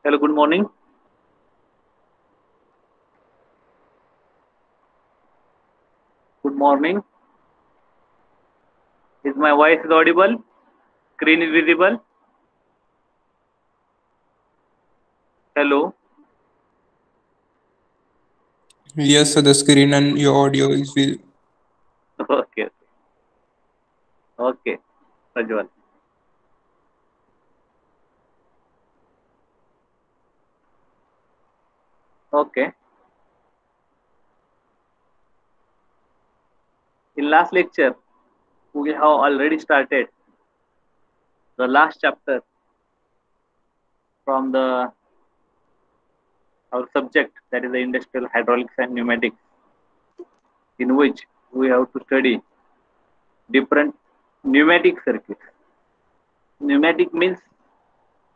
Hello, good morning. Good morning. Is my voice is audible? Screen is visible? Hello. Yes, so the screen and your audio is with. Okay. Okay. Rajwal. Okay. In last lecture, we have already started the last chapter from the our subject, that is the industrial hydraulics and pneumatics, in which we have to study different pneumatic circuits. Pneumatic means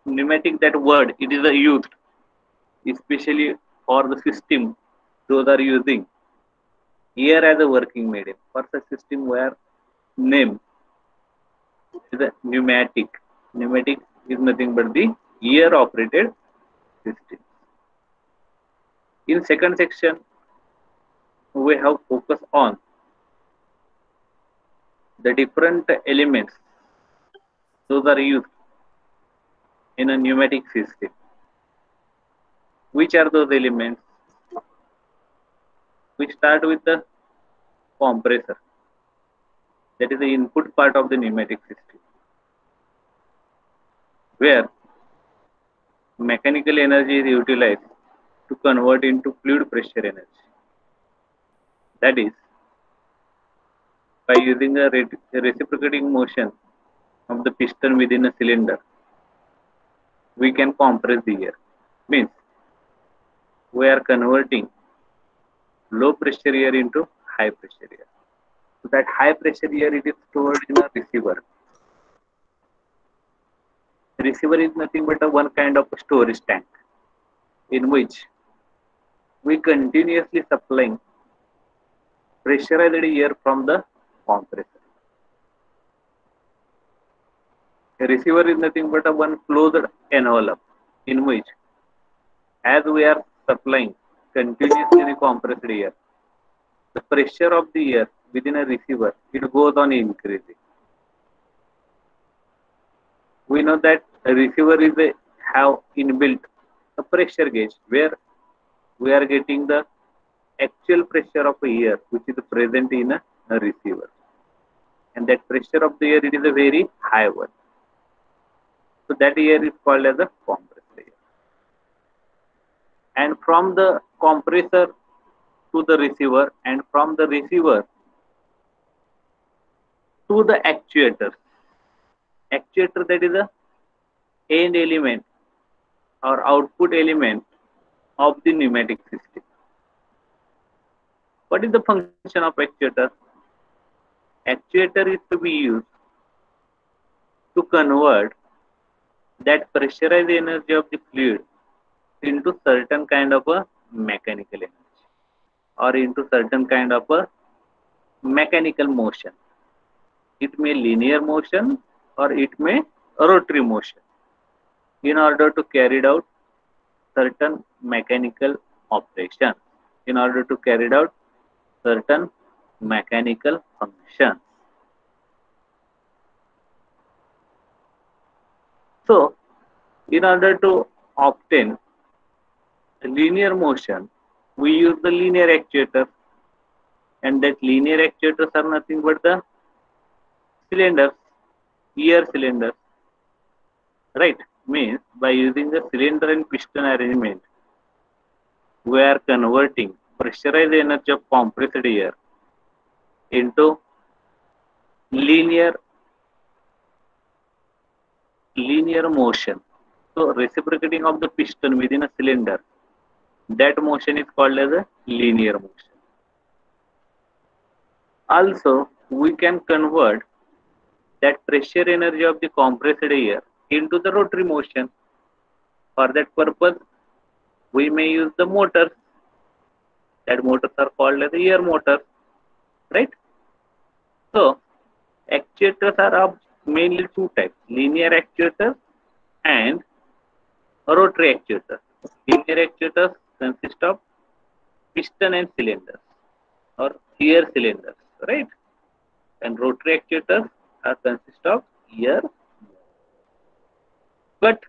pneumatic, that word it is used especially for the system those are using air as a working medium. For such system where name is a pneumatic. Pneumatic is nothing but the air operated system. In second section, we have focus on the different elements those are used in a pneumatic system. Which are those elements? We start with the compressor, that is the input part of the pneumatic system, where mechanical energy is utilized to convert into fluid pressure energy. That is, by using a reciprocating motion of the piston within a cylinder, we can compress the air. Means we are converting low pressure air into high pressure air. So that high pressure air it is stored in a receiver. Receiver is nothing but a one kind of a storage tank in which we continuously supplying pressurized air from the compressor. A receiver is nothing but a one closed envelope in which, as we are supplying continuously the compressed air, the pressure of the air within a receiver it goes on increasing. We know that a receiver is a have inbuilt a pressure gauge where we are getting the actual pressure of air which is present in a receiver, and that pressure of the air it is a very high one. So that air is called as a compressed air. And from the compressor to the receiver, and from the receiver to the actuator. Actuator, that is a end element or output element of the pneumatic system. What is the function of actuator? Actuator is to be used to convert that pressurized energy of the fluid into certain kind of a mechanical energy, or into certain kind of a mechanical motion. It may linear motion or it may rotary motion, in order to carry out certain mechanical operation, in order to carry out certain mechanical functions. So, in order to obtain linear motion, we use the linear actuator, and that linear actuators are nothing but the cylinders, air cylinders, right? Means by using the cylinder and piston arrangement, we are converting pressurized energy of compressed air into linear linear motion. So reciprocating of the piston within a cylinder, that motion is called as a linear motion. Also, we can convert that pressure energy of the compressed air into the rotary motion. For that purpose, we may use the motors. That motors are called as air motors, right? So, actuators are of mainly two types: linear actuators and rotary actuators. Linear actuators consist of piston and cylinders or air cylinders, right? And rotary actuators are consist of air. But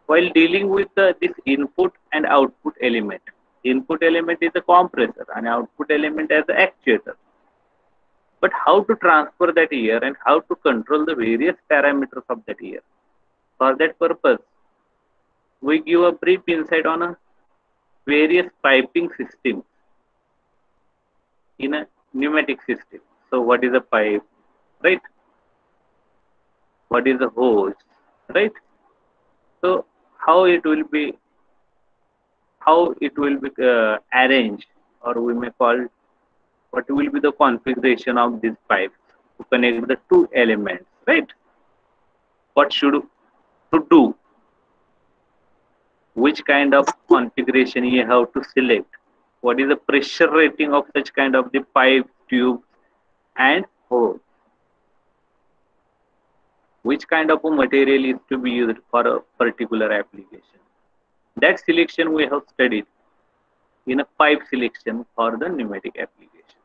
while dealing with this input and output element, input element is a compressor and output element as an actuator. But how to transfer that air and how to control the various parameters of that air? For that purpose, we give a brief insight on a various piping systems in a pneumatic system. So what is a pipe, right? What is a hose, right? So how it will be arranged, or we may call what will be the configuration of these pipes to connect the two elements, right? What should to do, which kind of configuration you have to select, what is the pressure rating of such kind of the pipe, tube and hose, which kind of a material is to be used for a particular application. That selection we have studied in a pipe selection for the pneumatic application.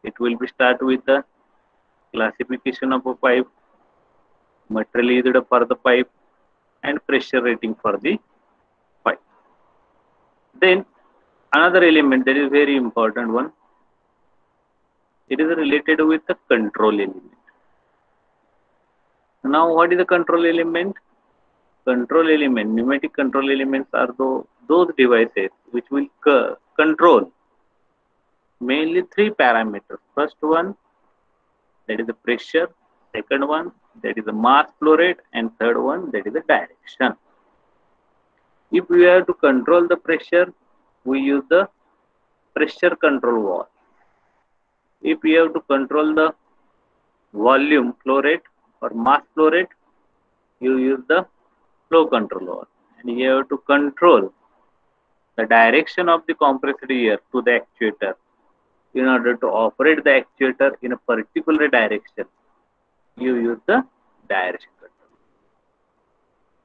It will be start with the classification of a pipe, material used for the pipe and pressure rating for the pipe. Then another element that is very important one, it is related with the control element. Now what is the control element? Control element, pneumatic control elements are those devices which will control mainly three parameters. First one, that is the pressure. Second one, that is the mass flow rate. And third one, that is the direction. If we have to control the pressure, we use the pressure control valve. If we have to control the volume flow rate or mass flow rate, you use the flow control valve. And you have to control the direction of the compressed air to the actuator. In order to operate the actuator in a particular direction, you use the direction control.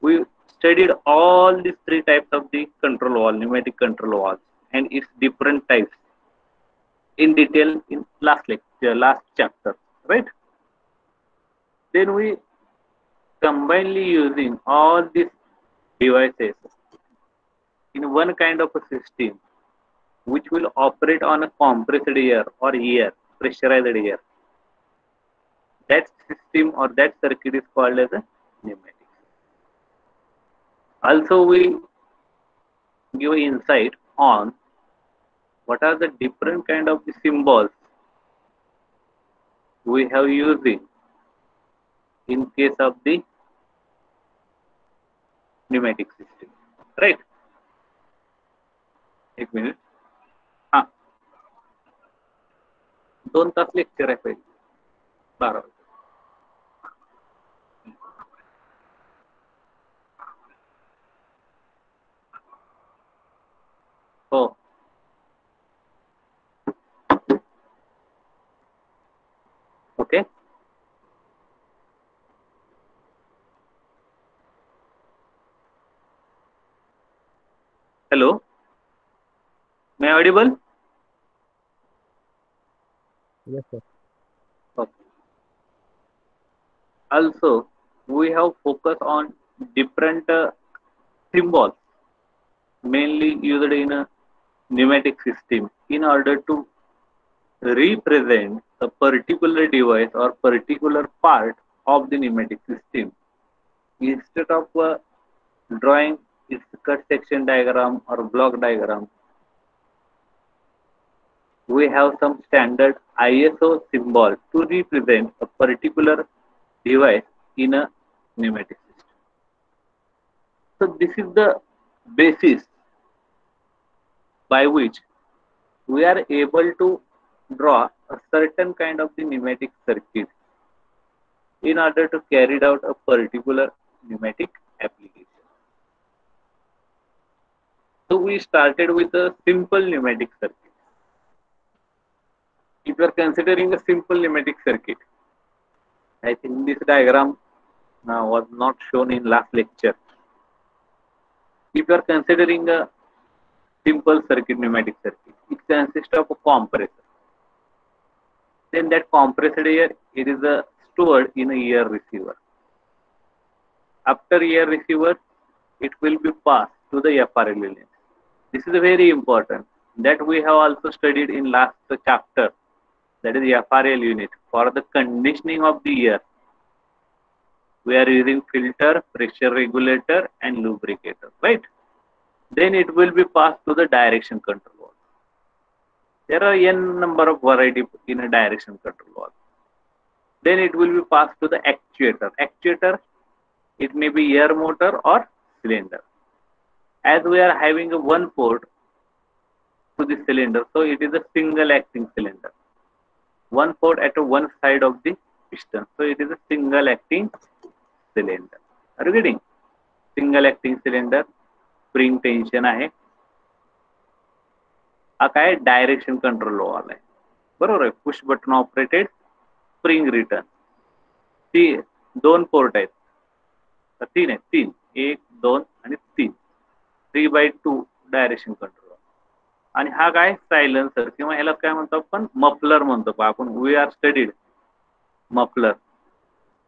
We studied all these three types of the control valve, pneumatic control valves, and its different types in detail in last lecture, last chapter, right? Then we combinedly using all these devices in one kind of a system which will operate on a compressed air or air, pressurized air. That system or that circuit is called as a pneumatic. Also, we give insight on what are the different kind of the symbols we have using in case of the pneumatic system, right? एक minute, हाँ 2 तास lecture आहे पहिले 12 हो okay hello, am I audible? Yes, sir. Okay. Also, we have focus on different symbols mainly used in a pneumatic system in order to represent a particular device or particular part of the pneumatic system. Instead of drawing its cut section diagram or block diagram, we have some standard ISO symbol to represent a particular device in a pneumatic system. So this is the basis by which we are able to draw a certain kind of the pneumatic circuit in order to carry out a particular pneumatic application. So we started with a simple pneumatic circuit. If you are considering a simple pneumatic circuit, I think this diagram was not shown in last lecture. If you are considering a simple circuit, pneumatic circuit, it consists of a compressor. Then that compressed air, it is stored in a air receiver. After air receiver, it will be passed to the FRL unit. This is very important that we have also studied in last chapter, that is FRL unit. For the conditioning of the air, we are using filter, pressure regulator and lubricator, right? Then it will be passed to the direction control valve. There are n number of variety in a direction control valve. Then it will be passed to the actuator. Actuator, it may be air motor or cylinder. As we are having a one port to the cylinder, so it is a single acting cylinder. One port at one side of the piston, so it is a single acting cylinder. Are you getting? Single acting cylinder, spring tension आहे. हा काय direction control वाला आहे, बरोबर आहे. Push button operated spring return. ती दोन port आहेत, तीन आहेत, तीन, 1 2 आणि 3, 3/2 डायरेक्शन कंट्रोल. आणि हा काय सायलेन्सर किंवा ह्याला काय म्हणतो आपण मफलर म्हणतो आपण. We are studied muffler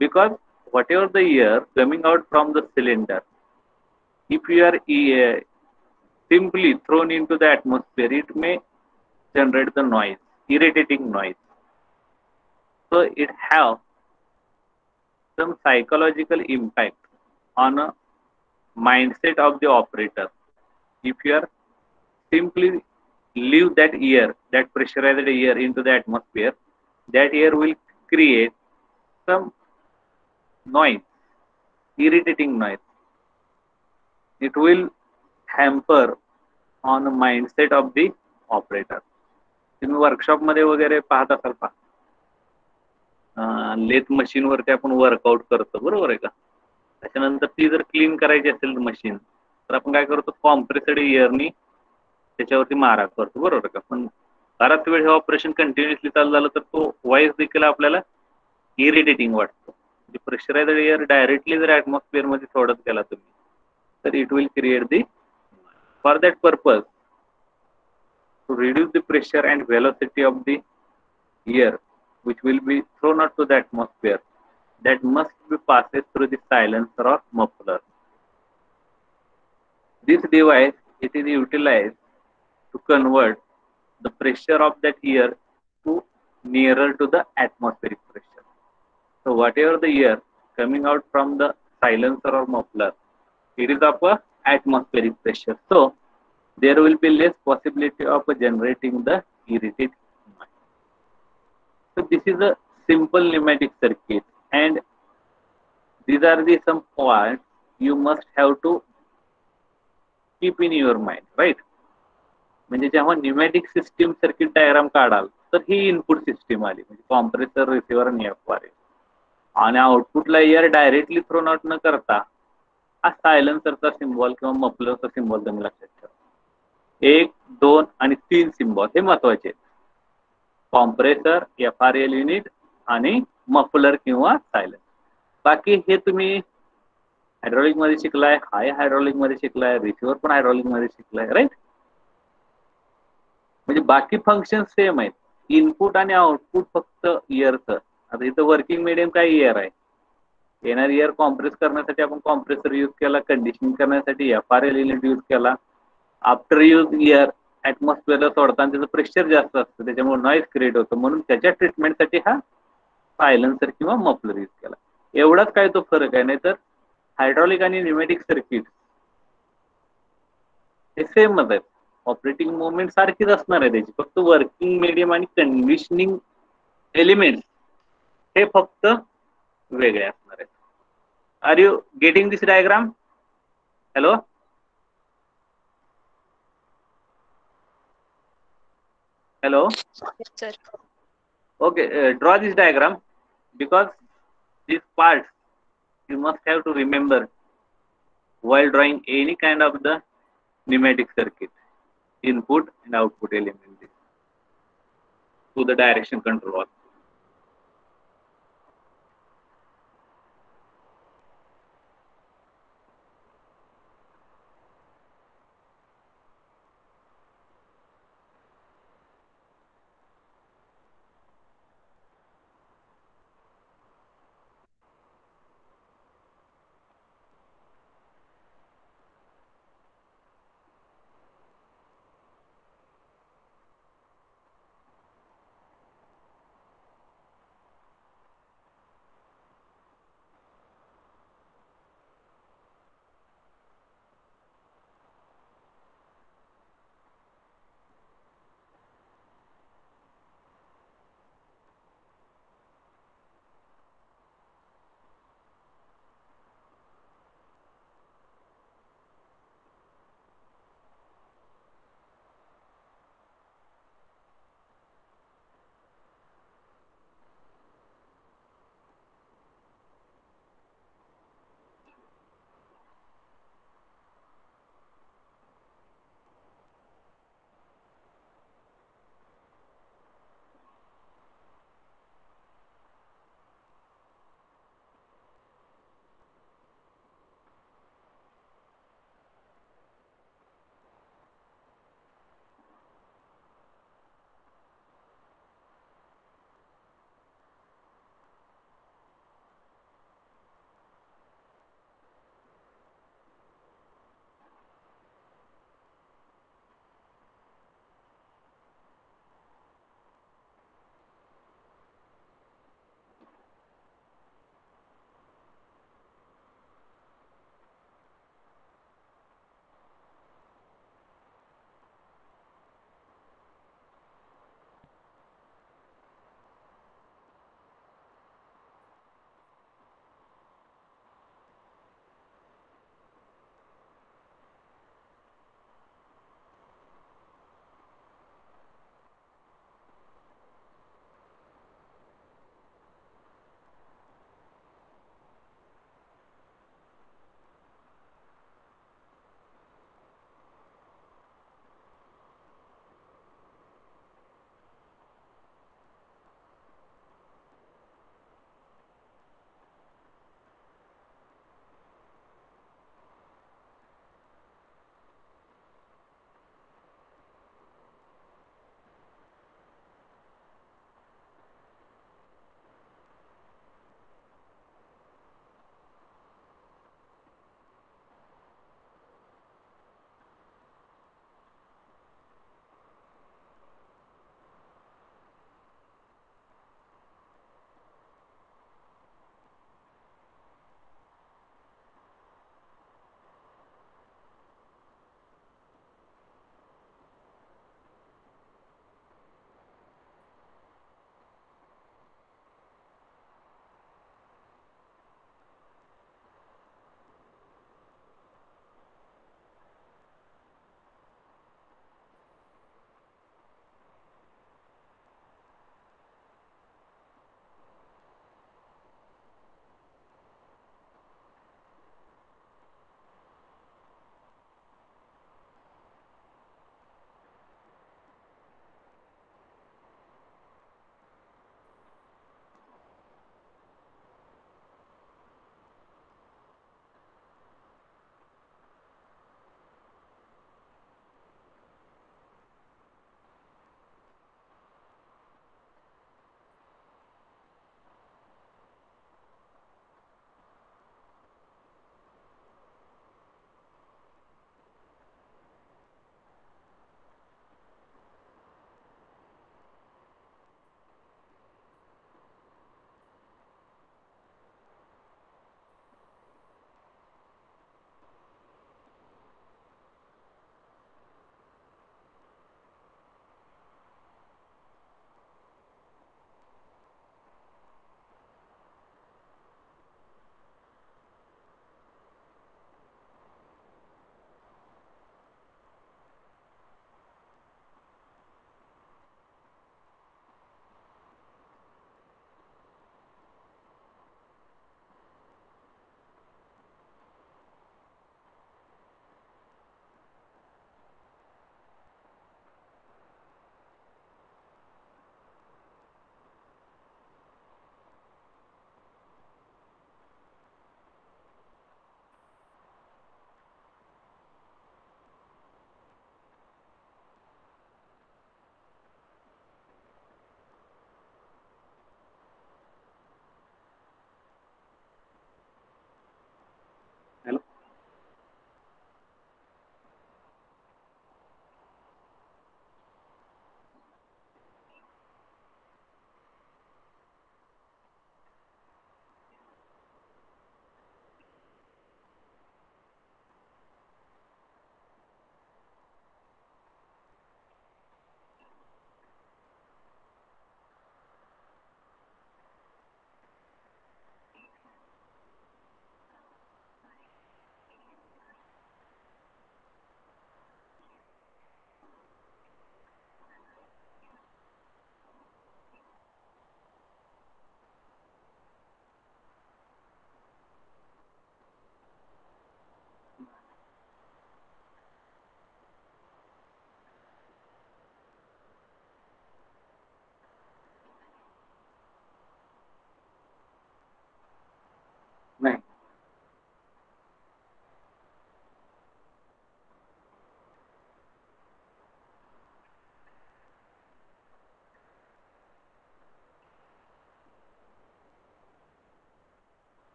because whatever the air coming out from the cylinder, if you are simply thrown into the atmosphere, it may generate the noise, irritating noise. So it have some psychological impact on a mindset of the operator. If you are simply leave that air, that pressurized air into the atmosphere, that air will create some noise, irritating noise. It will hamper on the mindset of the operator. तुम्ही workshop मध्ये वगैरे पाहत असाल पहा, lathe machine वरती आपण workout करतो, बरोबर आहे का. त्याच्यानंतर ती जर क्लीन करायची असेल मशीन, तर आपण काय करतो, कॉम्प्रेसड एअरनी त्याच्यावरती मारा करतो, बरोबर का. पण बराच वेळ हे ऑपरेशन कंटिन्युअसली चालू झालं तर तो व्हॉइस देखील आपल्याला इरिटेटिंग वाटतो. प्रेशराइज्ड एअर डायरेक्टली जर ॲटमॉस्फिअर मध्ये सोडत गेला तुम्ही, तर it will create the. For that purpose, to reduce the pressure and velocity of the air which will be thrown out to the atmosphere, that must be passed through the silencer or muffler. This device, it is utilized to convert the pressure of that air to nearer to the atmospheric pressure. So whatever the air coming out from the silencer or muffler, it is of a atmospheric pressure. So there will be less possibility of generating the irritating noise. So this is a simple pneumatic circuit, and these are the some points you must have to keep in your mind, right? म्हणजे जेव्हा pneumatic system circuit diagram काढाल तर ही input system आली, म्हणजे compressor, receiver आणि FRL, आणि आउटपुटला air directly thrown out न करता हा सायलेन्सरचा सिम्बॉल किंवा मफलरचा सिम्बॉल तुम्ही लक्षात ठेवा. 1 2 आणि 3 सिम्बॉल हे महत्वाचे आहेत. कॉम्प्रेसर, FRL युनिट आणि मफलर किंवा सायलेन्स. बाकी हे तुम्ही हायड्रॉलिक मध्ये शिकलाय, हाय हायड्रॉलिक मध्ये शिकलाय, रिसिव्हर पण हायड्रॉलिक मध्ये शिकलाय, राईट. म्हणजे बाकी फंक्शन सेम आहेत, इनपुट आणि आउटपुट फक्त एअरचं. आता इथं वर्किंग मीडियम काय एअर आहे. येणार एअर कॉम्प्रेस करण्यासाठी आपण कॉम्प्रेसर यूज केला, कंडिशनिंग करण्यासाठी FRL युनिट यूज केला. आफ्टर यूज एअर ॲटमॉस्फिअरला सोडताना त्याचं प्रेशर जास्त असतं, त्याच्यामुळे नॉईज क्रिएट होतो, म्हणून त्याच्या ट्रीटमेंटसाठी हा सायलेन्सर किंवा मफलर यूज केला. एवढाच काय तो फरक आहे, नाही तर हायड्रॉलिक आणि न्यूमॅटिक सर्किट हे सेमच आहेत. ऑपरेटिंग मुवमेंट सारखीच असणार आहे त्याची, फक्त वर्किंग मीडियम आणि कंडिशनिंग एलिमेंट हे फक्त वेगळे असणार आहेत. Are you getting this diagram? Hello, hello. Yes, sir. Okay, draw this diagram, because these parts you must have to remember while drawing any kind of the pneumatic circuit, input and output element to the direction control.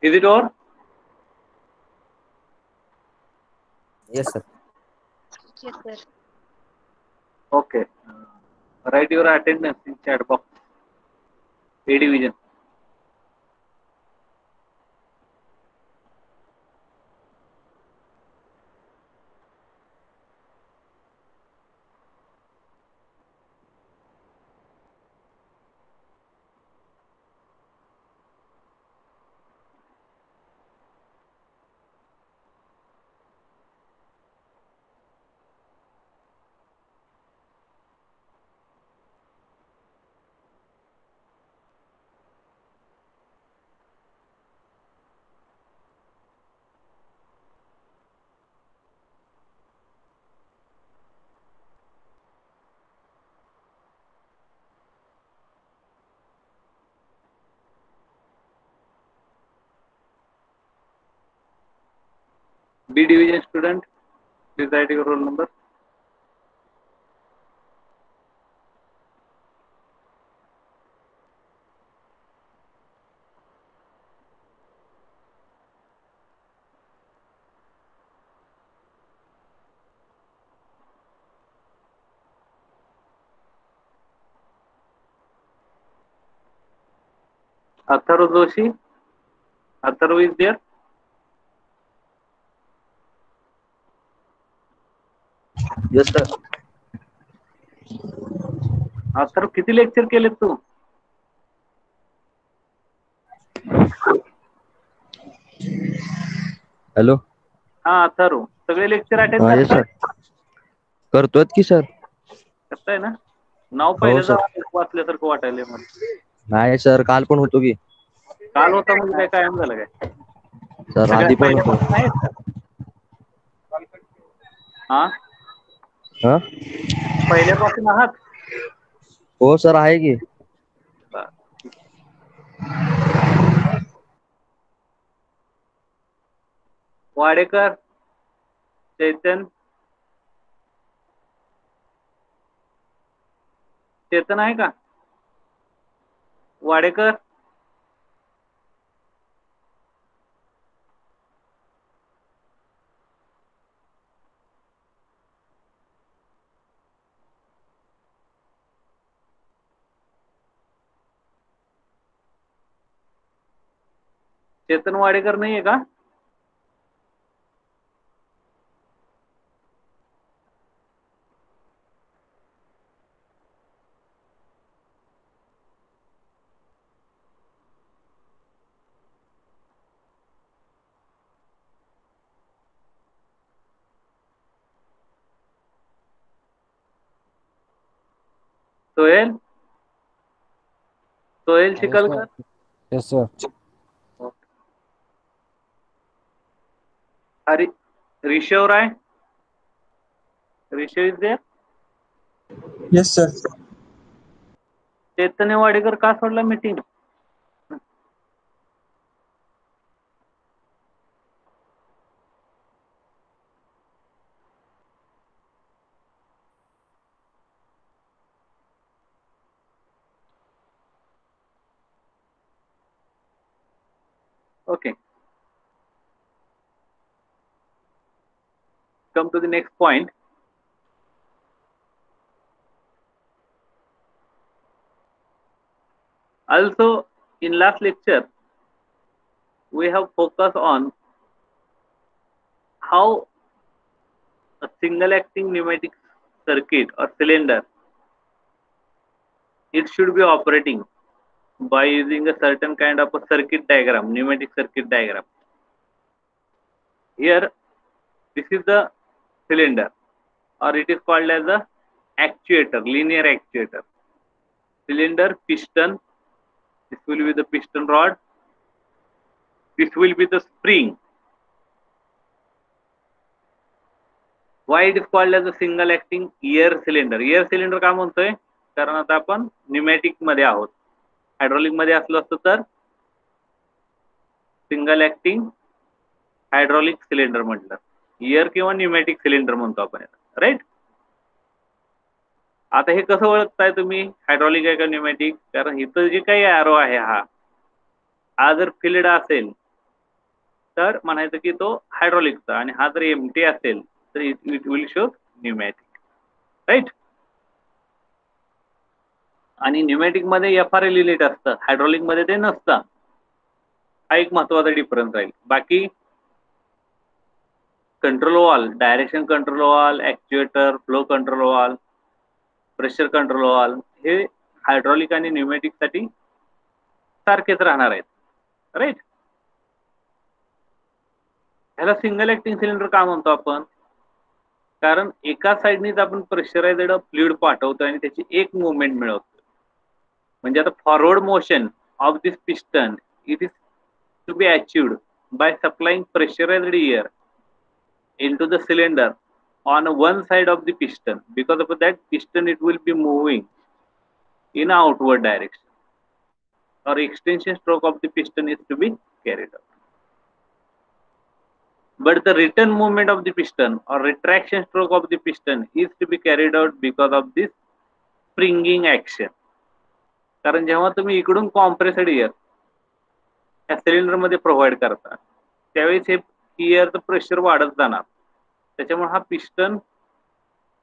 Is it over? Yes, sir. Yes, sir. Okay. Write your attendance in chat box. A division. B division student, please write your roll number. Atharv Joshi. Atharv is there? Yes, sir. Atharva किती lecture केले तू? Hello. हा अथर्व, सगळे lecture attend हा yes करताय? Sir. करतोय की sir. करताय ना? नाव हो पहिलं सर. वाचल्यासारखं वाटायलंय मला. नाही सर, काल पण होतो की. काल होता म्हणजे काय कायम झालं काय? सर सगळ्यात आधी पण होतो. पहिल्यापासून आहेत का? हा हा पहिल्यापासून आहात? हो सर, आहे की. बरं. वाडेकर, चेतन, चेतन आहे का? वाडेकर, चेतन वाडेकर नाहीये का? Sohail, Sohail Shikalkar. Yes, sir. Hari, Rishav Rai, Rishav is there? Yes, sir. Chaitanya Wadekar का सोडला meeting? Okay. Come to the next point. Also, in last lecture, we have focused on how a single acting pneumatic circuit or cylinder, it should be operating by using a certain kind of a circuit diagram, pneumatic circuit diagram. Here, this is the cylinder, or it is called as a actuator, linear actuator. Cylinder, piston, this will be the piston rod, this will be the spring. Why it is called as a single acting air cylinder? Air cylinder का म्हणतोय? कारण आता आपण pneumatic मध्ये आहोत. Hydraulic मध्ये असलो असतो तर सिंगल ऍक्टिंग हायड्रॉलिक सिलेंडर म्हटलं. एअर किंवा न्यूमॅटिक सिलेंडर म्हणतो आपण, राईट? आता हे कसं ओळखताय तुम्ही हायड्रॉलिक आहे का न्यूमॅटिक? कारण इथं जे काही एरो आहे हा जर फिल्ड असेल तर म्हणायचं की तो हायड्रॉलिकचा, आणि हा जर एमटी असेल तर it will show pneumatic, right. आणि न्यूमॅटिक मध्ये एफआरएल युनिट असतं, हायड्रॉलिक मध्ये ते नसतं. हा एक महत्वाचा डिफरन्स राहील. बाकी control valve, direction control valve, actuator, flow control valve, pressure control valve हे हायड्रॉलिक आणि न्यूमॅटिक साठी सारखेच राहणार आहेत, राईट. ह्याला सिंगल ऍक्टिंग सिलेंडर का म्हणतो आपण? कारण एका साईडनीच आपण प्रेशरायझ्ड फ्लुइड पाठवतो आणि त्याची एक मुवमेंट मिळवतो. म्हणजे आता forward motion of this piston it is to be achieved by supplying pressurized air into the cylinder on one side of the piston. Because of that piston it will be moving in outward direction, or extension stroke of the piston is to be carried out. But the return movement of the piston or retraction stroke of the piston is to be carried out because of this springing action. कारण जेव्हा तुम्ही इकडून compressed air या cylinder मध्ये provide करता त्यावेळेस हे एअरचं pressure वाढत जाणार, त्याच्यामुळे हा पिस्टन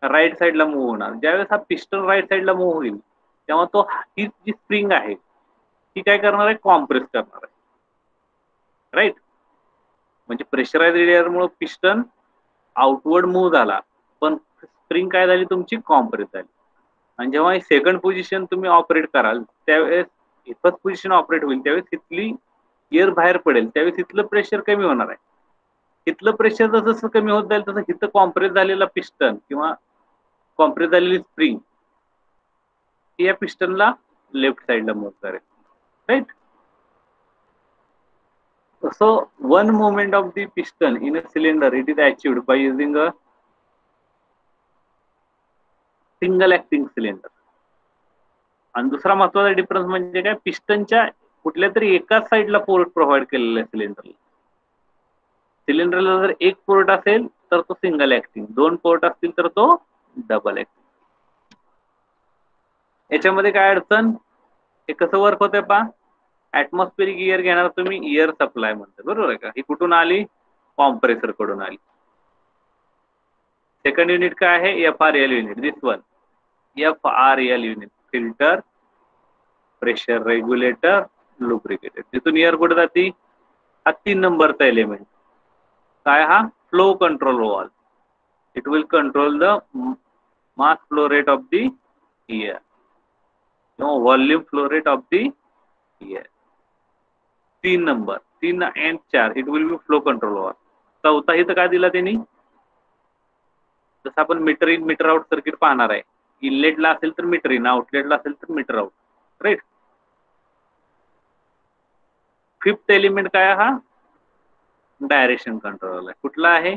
राईट साईडला मूव्ह होणार. ज्यावेळेस हा पिस्टन राईट साईडला मूव्ह होईल तेव्हा तो ही जी स्प्रिंग आहे ती काय करणार आहे, कॉम्प्रेस करणार आहे, राईट. म्हणजे प्रेशराइज्ड एअरमुळे पिस्टन आउटवर्ड मूव्ह झाला, पण स्प्रिंग काय झाली तुमची, कॉम्प्रेस झाली. आणि जेव्हा सेकंड पोझिशन तुम्ही ऑपरेट कराल त्यावेळेस फर्स्ट पोझिशन ऑपरेट होईल त्यावेळेस तिथली एअर बाहेर पडेल, त्यावेळेस इथलं प्रेशर कमी होणार आहे. इथलं प्रेशर जसं कमी होत जाईल तसं इथं कॉम्प्रेस झालेला पिस्टन किंवा कॉम्प्रेस झालेली स्प्रिंग या पिस्टनला लेफ्ट साईडला मूव्ह करेल, right. So one movement of the piston in a cylinder it is achieved by using a single acting cylinder. आणि दुसरा महत्वाचा डिफरन्स म्हणजे काय, पिस्टनच्या कुठल्या तरी एकाच साईडला पोर्ट प्रोव्हाइड केलेला आहे सिलेंडरला. सिलेंडरला जर एक पोर्ट असेल तर तो सिंगल ऍक्टिंग, दोन पोर्ट असतील तर तो डबल ऍक्टिंग. याच्यामध्ये काय अडचण, हे कसं वर्क होतंय पहा. ऍटमॉस्फेरिक एअर घेणार तुम्ही, एअर सप्लाय म्हणते, बरोबर आहे का. ही कुठून आली, कॉम्प्रेसर कडून आली. सेकंड युनिट काय आहे, FRL unit. This one FRL unit, filter, pressure regulator, lubricator. तिथून एअर कुठे जाती, हा 3 नंबरचा एलिमेंट काय, हा flow control valve. It will control the mass flow rate of the air किंवा volume flow rate of the air. 3 नंबर, 3 and 4 it will be flow control valve. चौथा इथं काय दिला त्यांनी, जसं आपण meter in meter out circuit पाहणार आहे. इनलेटला असेल तर मीटर इन, आउटलेटला असेल तर meter out, right. Fifth element काय, हा डायरेक्शन कंट्रोल आहे. कुठला आहे,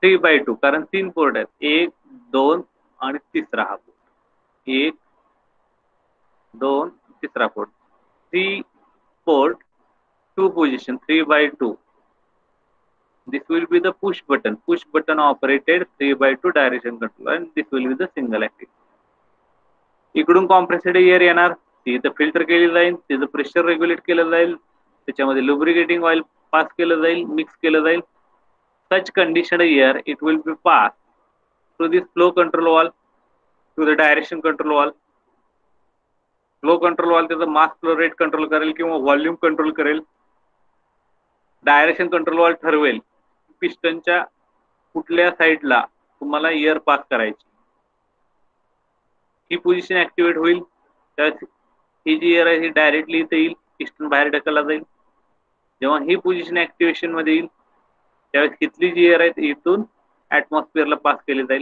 3/2, कारण 3 पोर्ट आहेत, 1, 2 आणि तिसरा हा पोर्ट. 1, 2, तिसरा port. 3 port, 2 position, 3/2. This will be the push button operated 3/2 direction control, and this will be the single acting. इकडून कॉम्प्रेस्ड एअर येणार, तिथं फिल्टर केली जाईल, तिथं प्रेशर रेग्युलेट केलं जाईल, त्याच्यामध्ये लुब्रिकेटिंग ऑइल पास केलं जाईल, मिक्स केलं जाईल. Such conditioned air it will be passed through this flow control valve to the direction control valve. Flow control wall त्याचं मास फ्लो रेट कंट्रोल करेल किंवा व्हॉल्यूम कंट्रोल करेल. डायरेक्शन कंट्रोल वॉल ठरवेल पिस्टनच्या कुठल्या साईडला तुम्हाला एअर पास करायची. ही पोझिशन ऍक्टिव्हेट होईल त्यावेळेस ही जी एअर आहे ही डायरेक्टली इथे येईल, पिस्टन बाहेर ढकलला जाईल. जेव्हा ही पोझिशन ऍक्टिव्हेशन मध्ये येईल त्यावेळेस इथली जी एअर आहे इथून ऍटमॉस्फिअरला पास केली जाईल.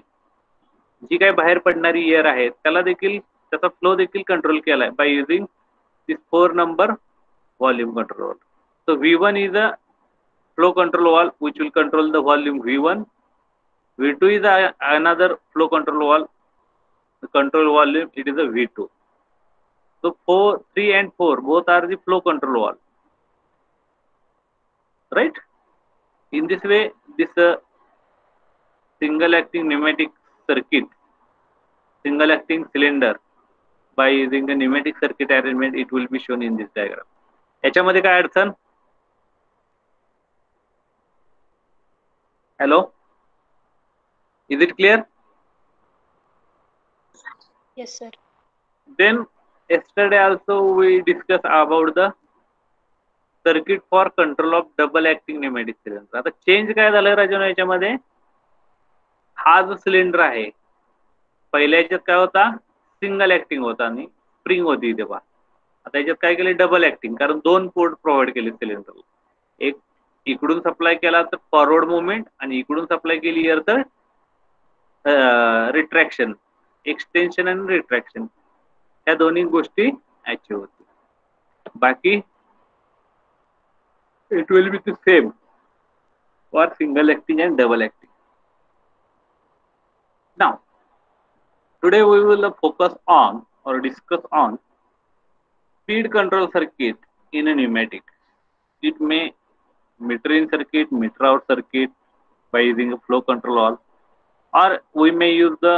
जी काही बाहेर पडणारी एअर आहे त्याला देखील त्याचा फ्लो देखील कंट्रोल केलाय bye using this 4 number volume control wall. So V1 is a flow control wall which will control the volume V1. V2 is another flow control wall. The control volume it is a V2. So 3 and 4 both are the flow control wall, right? In this way this single acting pneumatic circuit, single acting cylinder by using the pneumatic circuit arrangement it will be shown in this diagram. याच्यामध्ये काय अडचण, Hello, is it clear? Yes, sir. Then yesterday also we discussed about the circuit for control of double acting pneumatic cylinder. आता change काय झालं राजन याच्यामध्ये, हा जो cylinder आहे पहिल्या याच्यात काय होता, सिंगल ऍक्टिंग होता आणि स्प्रिंग होती इथे पहा. आता याच्यात काय केले, डबल ऍक्टिंग, कारण दोन पोर्ट प्रोव्हाइड केले सिलेंडरला. एक इकडून सप्लाय केला तर फॉरवर्ड मुवमेंट आणि इकडून सप्लाय केली एअर तर रिट्रॅक्शन, एक्सटेन्शन आणि रिट्रॅक्शन, या दोन्ही गोष्टी अचीव्ह होतील. बाकी it will be the same for single acting and double acting. Now today we will focus on or discuss on speed control circuit in a pneumatic. It may meter in circuit, meter out circuit by using a flow control valve, or we may use the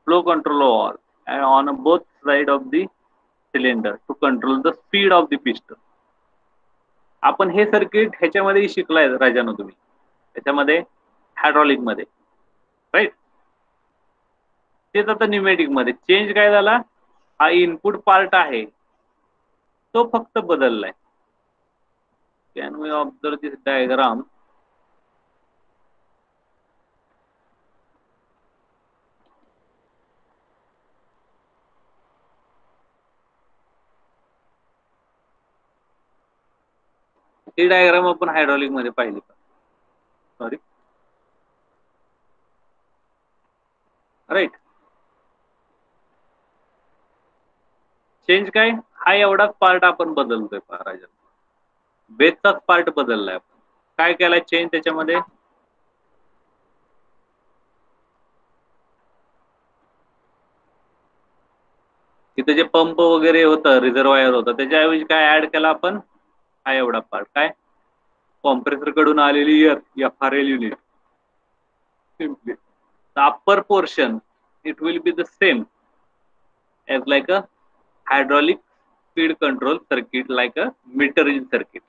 flow control valve on both side of the cylinder to control the speed of the piston. आपण हे circuit ह्याच्यामध्ये शिकलाय राजानो तुम्ही, त्याच्यामध्ये hydraulic मध्ये, right. तेच आता pneumatic मध्ये change काय झाला, हा इनपुट पार्ट आहे तो फक्त बदललाय. Can we observe this diagram. ही डायग्राम आपण हायड्रॉलिक मध्ये पाहिली का, सॉरी, राईट. चेंज काय, हा एवढाच पार्ट आपण बदलतोय राजा, बेसचाच पार्ट बदललाय आपण. काय केलाय चेंज त्याच्यामध्ये, तिथे जे पंप वगैरे होतं, रिझर्वायर होतं, त्याच्याऐवजी काय ऍड केला आपण, हा एवढा पार्ट, काय कॉम्प्रेसर कडून आलेली air, FRL unit. Simply the upper portion it will be the same as like a hydraulic speed control circuit, like a meter in circuit.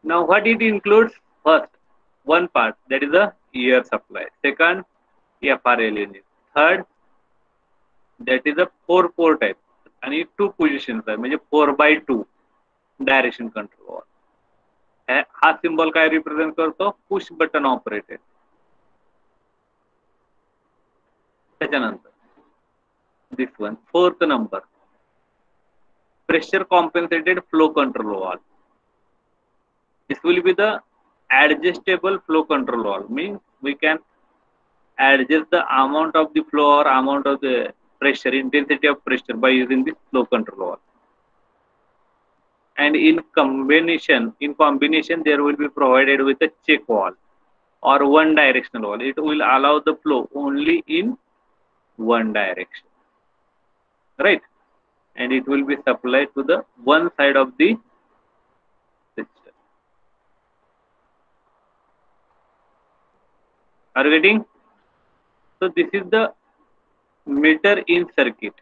Now what it includes, first one part, that is the air supply, second FRL unit, third that is a 4 port type आणि 2 positions आहे, म्हणजे 4/2 direction control. हा symbol काय represent करतो, push button operated. त्याच्यानंतर this one, fourth number, pressure compensated flow control valve. This will be the adjustable flow control valve, means we can adjust the amount of the flow or amount of the pressure, intensity of pressure by using this flow control valve. And in combination there will be provided with a check valve or one directional valve. It will allow the flow only in one direction, right, and it will be supplied to the one side of the system. Are you getting? So this is the meter in circuit.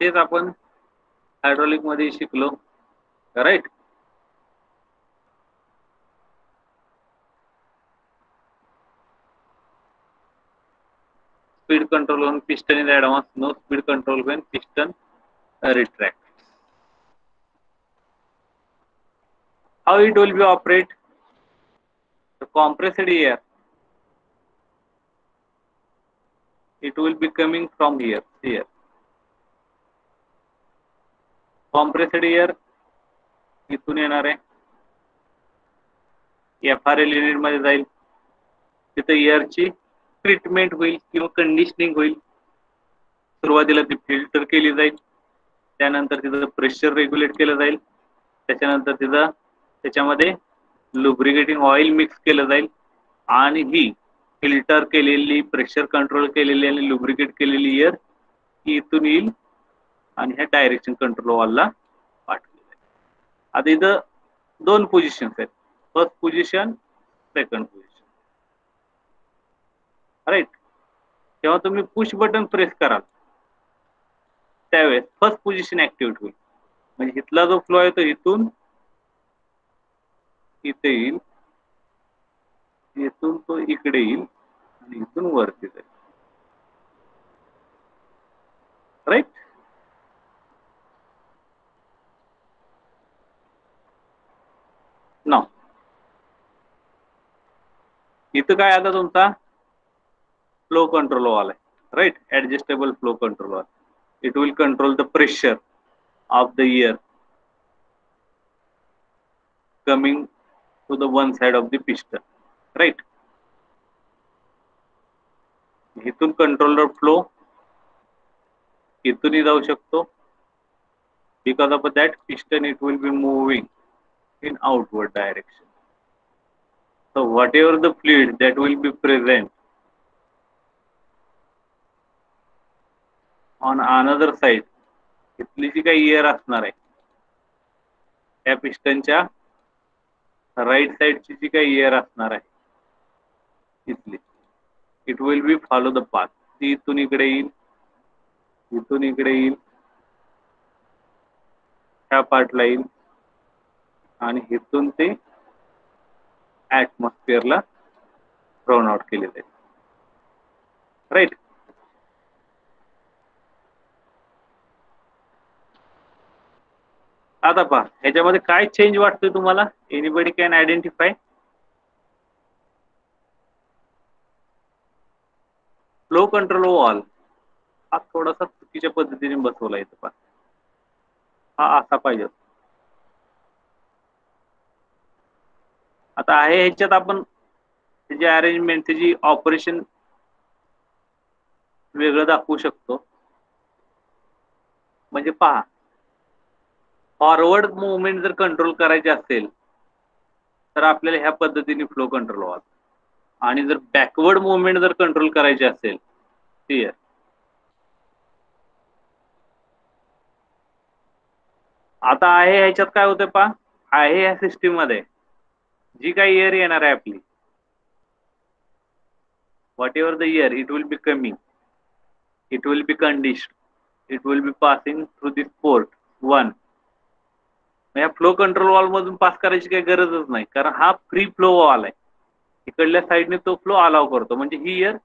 तेच आपण hydraulic मध्ये शिकलो, right. Speed control when piston is advanced, no speed control when piston retracts. How it will be operate? The compressed air, it will be coming from here. Compressed air इथून येणार आहे, FRL unit मध्ये जाईल, तिथे एअरची treatment होईल किंवा conditioning होईल. सुरुवातीला ती फिल्टर केली जाईल, त्यानंतर तिचं प्रेशर रेग्युलेट केलं जाईल, त्याच्यानंतर तिचं त्याच्यामध्ये लुब्रिकेटिंग ऑइल मिक्स केलं जाईल आणि ही फिल्टर केलेली, प्रेशर कंट्रोल केलेली आणि लुब्रिकेट केलेली एअर इथून येईल आणि ह्या डायरेक्शन कंट्रोल वॉलला पाठवली जाईल. आता इथं 2 पोझिशन्स आहेत, first position, second position, right. जेव्हा तुम्ही पुश बटन प्रेस कराल त्यावेळेस फर्स्ट पोझिशन ऍक्टिव्हेट होईल, म्हणजे इथला जो फ्लो आहे तो इथून इथे येईल इथून तो इकडे येईल आणि इथून वरती जाईल. राईट. नाव इथं काय आता तुमचा फ्लो कंट्रोल वाला आहे. राईट. ऍडजस्टेबल फ्लो कंट्रोल वाला. It will control the pressure of the air coming to the one side of the piston. Right. इथून कंट्रोलर फ्लो इथूनही जाऊ शकतो. Because of that piston it will be moving in outward direction. So whatever the fluid that will be present on another side, इथली जी काही air असणार आहे त्या पिस्टनच्या right साइडची जी काही air असणार आहे इथली, it will B follow the path. ती इथून इकडे येईल, इथून इकडे येईल, ह्या पार्टला येईल आणि इथून ते ऍटमॉस्फिअरला थ्रोन आउट केले जाईल. राईट. आता पहा ह्याच्यामध्ये काय चेंज वाटतोय तुम्हाला? Anybody can identify? Flow control wall हा थोडासा चुकीच्या पद्धतीने बसवला येतो. पहा हा असा पाहिजे. आता आहे ह्याच्यात आपण त्याची अरेंजमेंट, त्याची ऑपरेशन वेगळं दाखवू शकतो. म्हणजे पहा, फॉरवर्ड मुवमेंट जर कंट्रोल करायची असेल तर आपल्याला ह्या पद्धतीने फ्लो कंट्रोल व्हावं, आणि जर बॅकवर्ड मुवमेंट जर कंट्रोल करायची असेल क्लिअर. आता आहे ह्याच्यात काय होतं पहा, आहे ह्या सिस्टीम मध्ये जी काही एअर येणार आहे आपली, what ever the air it will be coming, it will B conditioned, it will be passing through this port 1. या फ्लो कंट्रोल वॉल मधून पास करायची काही गरजच नाही, कारण हा फ्री फ्लो वॉल आहे. इकडल्या साईडने तो फ्लो अलाव करतो. म्हणजे ही एअर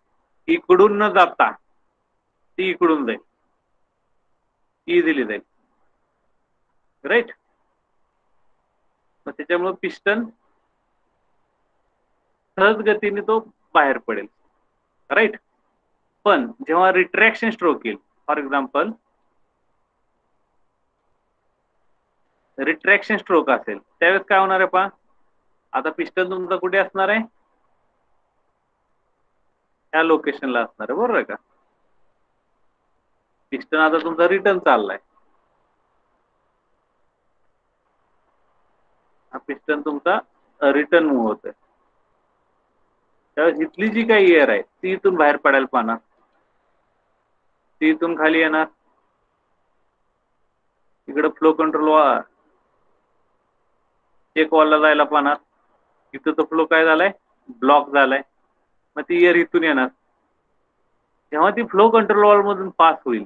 इकडून न जाता ती इकडून जाईल, इझिली जाईल. राईट. मग त्याच्यामुळे पिस्टन सहज गतीने तो बाहेर पडेल. राईट. पण जेव्हा रिट्रॅक्शन स्ट्रोक येईल, फॉर एक्झाम्पल रिट्रॅक्शन स्ट्रोक असेल, त्यावेळेस काय होणार आहे पहा, आता पिस्टन तुमचा कुठे असणार आहे? ह्या लोकेशनला असणार आहे. बरोबर आहे का? पिस्टन आता तुमचा रिटर्न चाललाय. हा पिस्टन तुमचा रिटर्न मूव्ह होतोय. त्यावेळेस इथली जी काही एअर आहे ती इथून बाहेर पडायला पाहणार, ती इथून खाली येणार, इकडे फ्लो कंट्रोल चेक वॉलला जायला पाहणार. इथं तो फ्लो काय झालाय? ब्लॉक झालाय. मग ती एअर इथून येणार. जेव्हा ती फ्लो कंट्रोल वॉल मधून पास होईल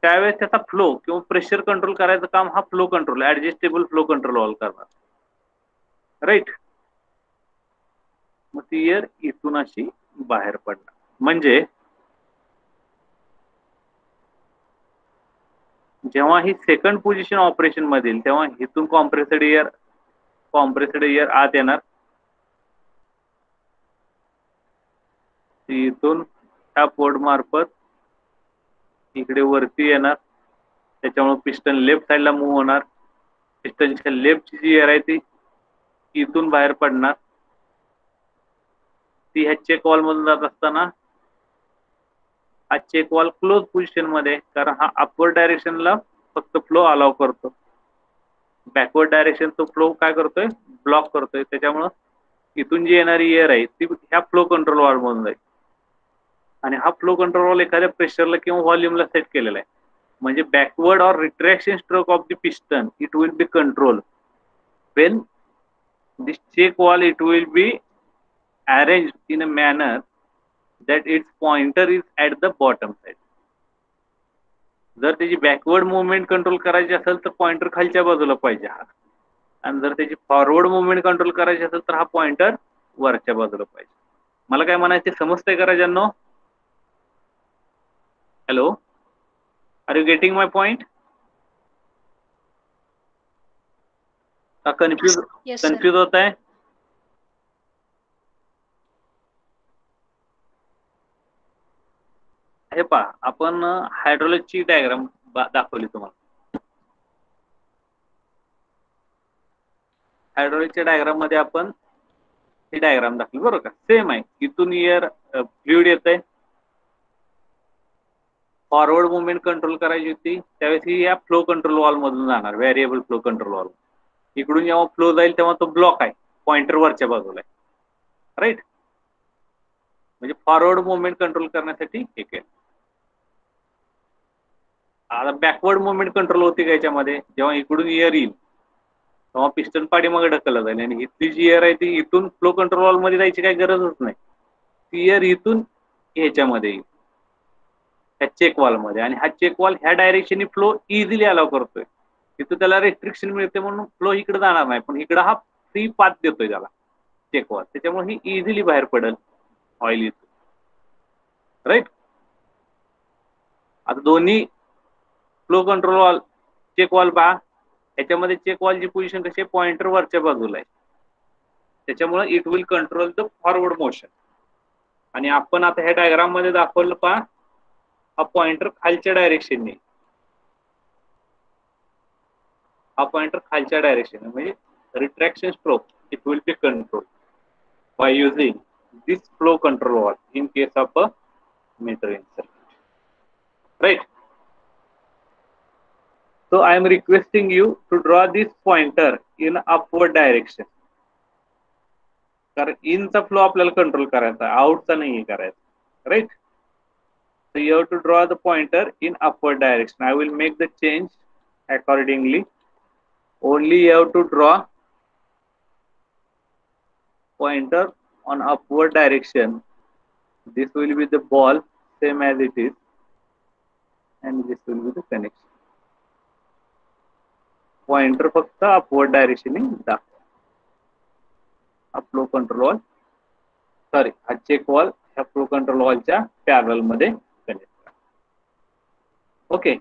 त्यावेळेस त्याचा फ्लो किंवा प्रेशर कंट्रोल करायचं काम हा flow control, adjustable flow control wall करणार. राईट. मग ती एअर इथून अशी बाहेर पडणार. म्हणजे जेव्हा ही सेकंड पोझिशन ऑपरेशन मधील, तेव्हा इथून कॉम्प्रेसड एअर आत येणार, इथून ह्या पोर्ट मार्फत इकडे वरती येणार. त्याच्यामुळे पिस्टन लेफ्ट साइडला मूव्ह होणार. पिस्टनच्या लेफ्टची जी एअर आहे ती इथून बाहेर पडणार. ती ह्या चेक वॉल मधून जात असताना हा चेक वॉल क्लोज पोझिशन मध्ये, कारण हा अपवर्ड डायरेक्शनला फक्त फ्लो अलाव करतो, बॅकवर्ड डायरेक्शन तो फ्लो काय करतोय? ब्लॉक करतोय. त्याच्यामुळं इथून जी येणारी एअर आहे ती ह्या फ्लो कंट्रोल वॉल मधून जाईल, आणि हा फ्लो कंट्रोल वॉल एखाद्या प्रेशरला किंवा व्हॉल्यूमला सेट केलेला आहे. म्हणजे backward or retraction stroke of the piston it will be control when this check wall it will be arranged in a manner that its pointer is at the bottom side. जर त्याची backward movement control करायची असेल तर pointer खालच्या बाजूला पाहिजे हा, आणि जर त्याची फॉरवर्ड मुवमेंट कंट्रोल करायची असेल तर हा पॉइंटर वरच्या बाजूला पाहिजे. मला काय म्हणायचे समजतंय का राजांनो? Hello, are you getting my point? का कन्फ्यूज Yes, sir. कन्फ्यूज होत आहे? हे पहा, आपण हायड्रोलिकची डायग्राम दाखवली तुम्हाला. हायड्रोलिकच्या डायग्राम मध्ये आपण ही डायग्राम दाखवली, बरोबर का? सेम आहे. इथून एअर फ्लुइड येत आहे, फॉरवर्ड मुवमेंट कंट्रोल करायची होती, त्यावेळेस ही या फ्लो कंट्रोल वॉल मधून जाणार, व्हेरिएबल फ्लो कंट्रोल वॉल. इकडून जेव्हा फ्लो जाईल तेव्हा तो ब्लॉक आहे, पॉइंटर वरच्या बाजूला आहे, राईट? म्हणजे फॉरवर्ड मुवमेंट कंट्रोल करण्यासाठी हे केलं. आता बॅकवर्ड मुवमेंट कंट्रोल होते का याच्यामध्ये? जेव्हा इकडून एअर येईल तेव्हा पिस्टन पाठीमागे ढकलला जाईल, आणि इथली जी एअर आहे ती इथून फ्लो कंट्रोल वॉल मध्ये जायची काही गरजच नाही. ती एअर इथून ह्याच्यामध्ये येईल, ह्या चेक वॉल मध्ये, आणि हा चेक वॉल ह्या डायरेक्शनने फ्लो इझिली अलाव करतोय. तिथं त्याला रेस्ट्रिक्शन मिळते म्हणून फ्लो इकडे जाणार नाही, पण इकडे हा फ्री पाथ देतोय त्याला चेक वॉल, त्याच्यामुळे ही इझिली बाहेर पडेल ऑइल इथून, राईट? आता दोन्ही flow control valve, check valve पहा, याच्यामध्ये चेक वॉलची पोझिशन कशी आहे? पॉइंटर वरच्या बाजूला आहे, त्याच्यामुळे it will control the forward motion. आणि आपण आता ह्या डायग्राम मध्ये दाखवलं पहा, हा पॉइंटर खालच्या डायरेक्शनने, हा पॉइंटर खालच्या डायरेक्शन, म्हणजे retraction stroke it will be control by using this flow control valve in case of a meter in circuit, right? So I am requesting you to draw this pointer in upward direction. कारण इनचा flow आपल्याला control करायचा, आउटचा नाही करायचा, right? So you have to draw the pointer in upward direction. I will make the change accordingly. Only you have to draw pointer on upward direction. This will be the ball, same as it is, and this will be the connection. Pointer फक्त upward direction दाखवा. Flow control wall, sorry, हा check wall ह्या flow control वॉलच्या parallel मध्ये connect करा. Okay,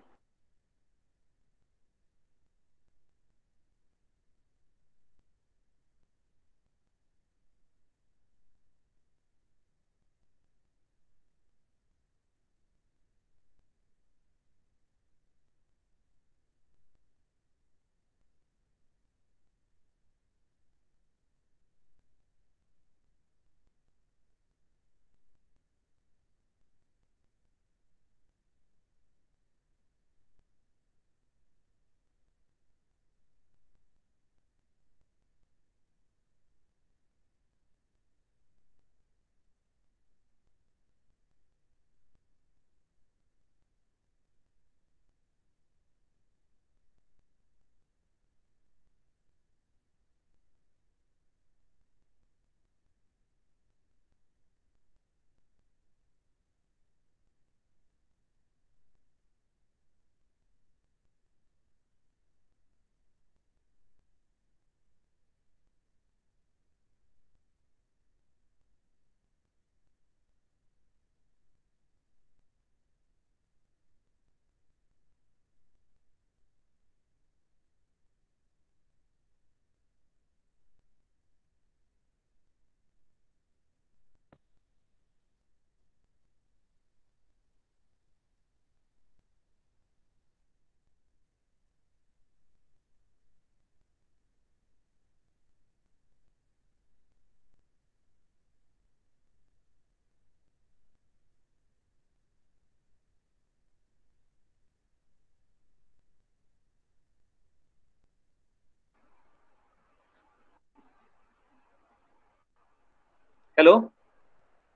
hello,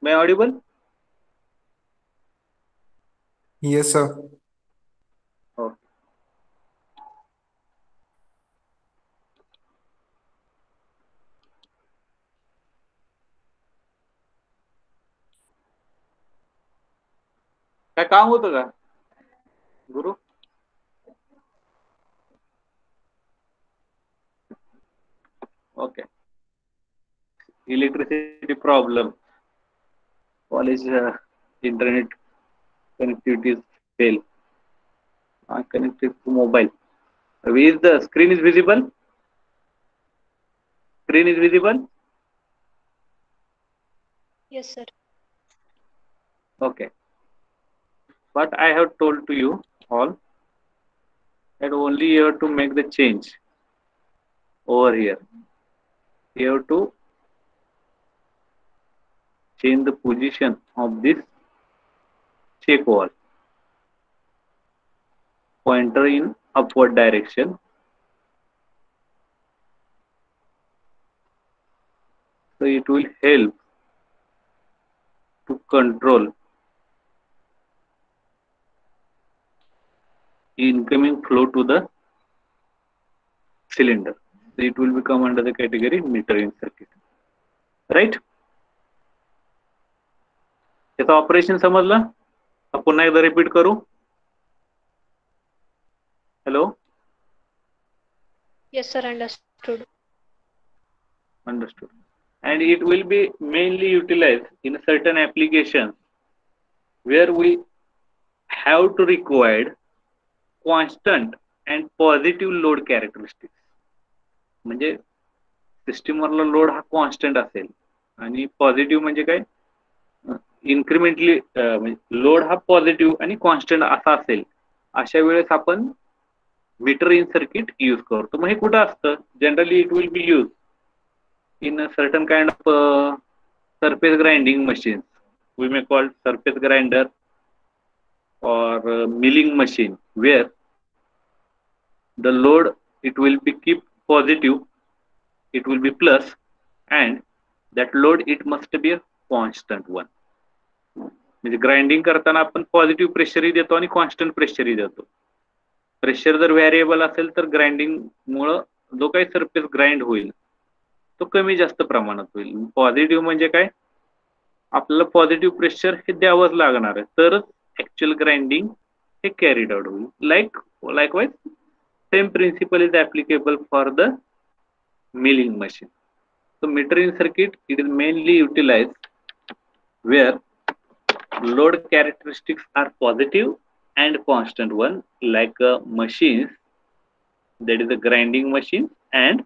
मैं Audible? Yes, sir. Okay, काय काम होतं का गुरु? Okay, electricity problem, college internet connectivity is fail. I connected to mobile. Is the screen is visible? Screen is visible? Yes, sir. Okay. But I have told to you all that only you have to make the change over here. You have to change the position of this check wall. Pointer in upward direction. So it will help to control incoming flow to the cylinder. So it will become under the category metering circuit. Right? त्याचं operation समजलं? पुन्हा एकदा repeat करू. Hello? Yes, sir. Understood. Understood. And it will be mainly utilized in certain applications where we have to require constant and positive load characteristics. म्हणजे सिस्टीमवरला load हा constant असेल आणि positive म्हणजे काय इन्क्रिमेंटली म्हणजे लोड हा पॉझिटिव्ह आणि कॉन्स्टंट असा असेल अशा वेळेस आपण मीटर इन सर्किट यूज करतो. मग हे कुठं असतं? Generally it will B use in a certain kind of surface grinding machines. We may call surface grinder or milling machine, where the load it will be keep positive, it will be plus, and that load it must be a constant one. म्हणजे grinding करताना आपण positive प्रेशरही देतो आणि constant प्रेशरही देतो. Pressure जर variable असेल तर grinding मुळे जो काही सरफेस ग्राइंड होईल तो कमी जास्त प्रमाणात होईल. पॉझिटिव्ह म्हणजे काय आपल्याला पॉझिटिव्ह प्रेशर हे द्यावंच लागणार आहे तरच ऍक्च्युअल ग्राइंडिंग हे कॅरीड आउट होईल. Likewise same principle is applicable for the milling machine. So metering circuit it is mainly utilized where load characteristics are positive and constant one like machines, that is the grinding machine and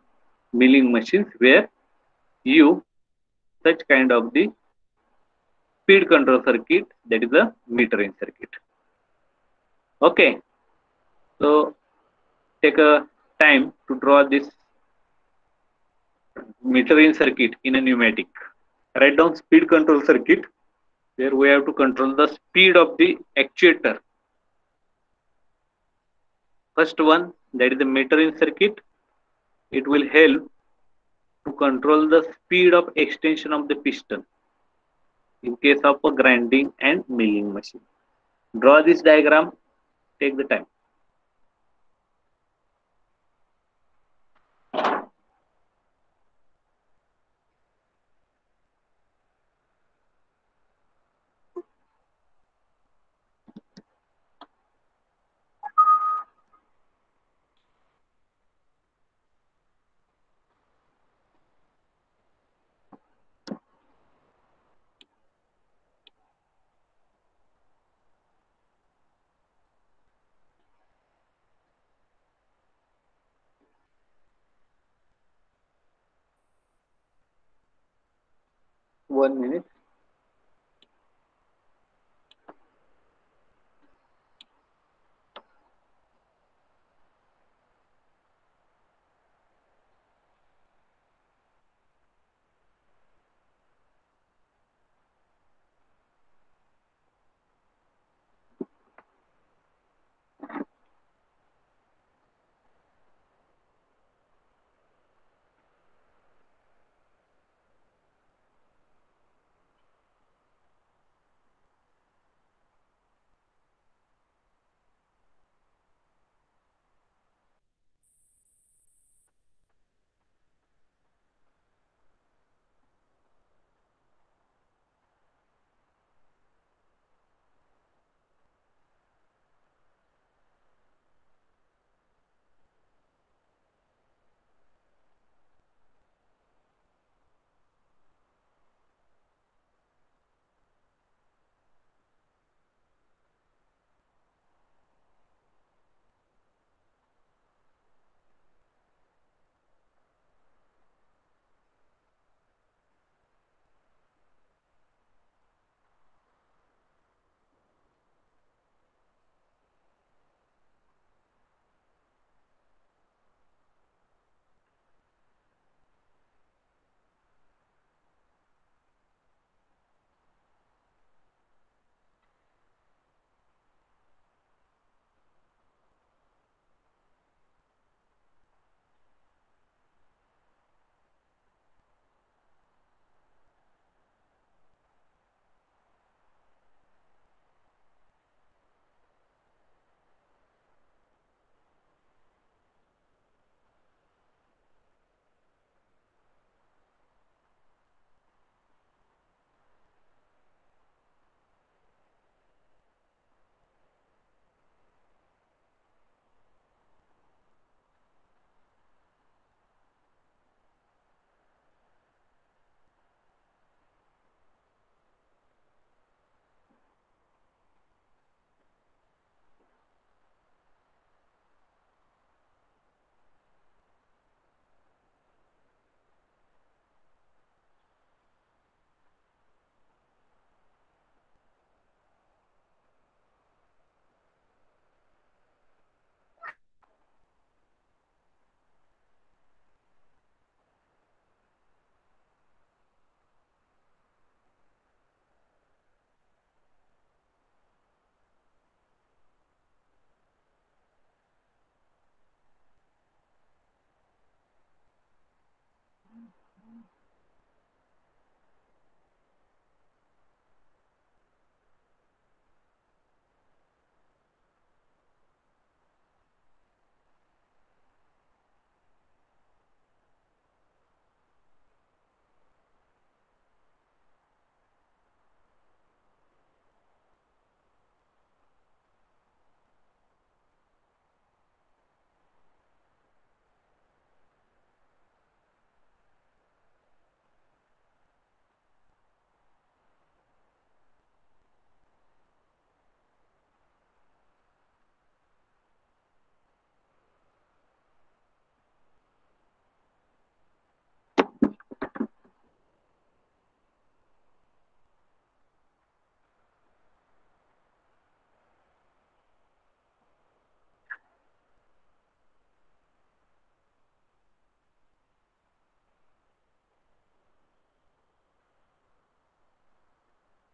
milling machines where you such kind of the speed control circuit, that is the metering circuit. Okay, so take a time to draw this metering circuit in a pneumatic. Write down speed control circuit where we have to control the speed of the actuator. First one, that is the metering circuit. It will help to control the speed of extension of the piston in case of a grinding and milling machine. Draw this diagram, take the time. One minute.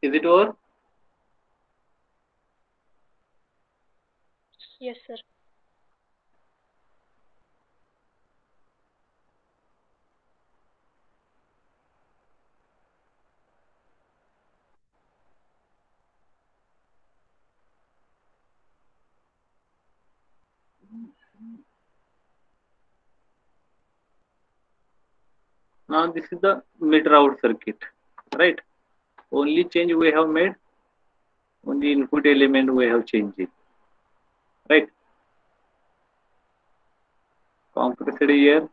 Is it over? Yes, sir. Now this is the meter out circuit, right? Only change we have made, only input element we have changed it, right? Compressed air,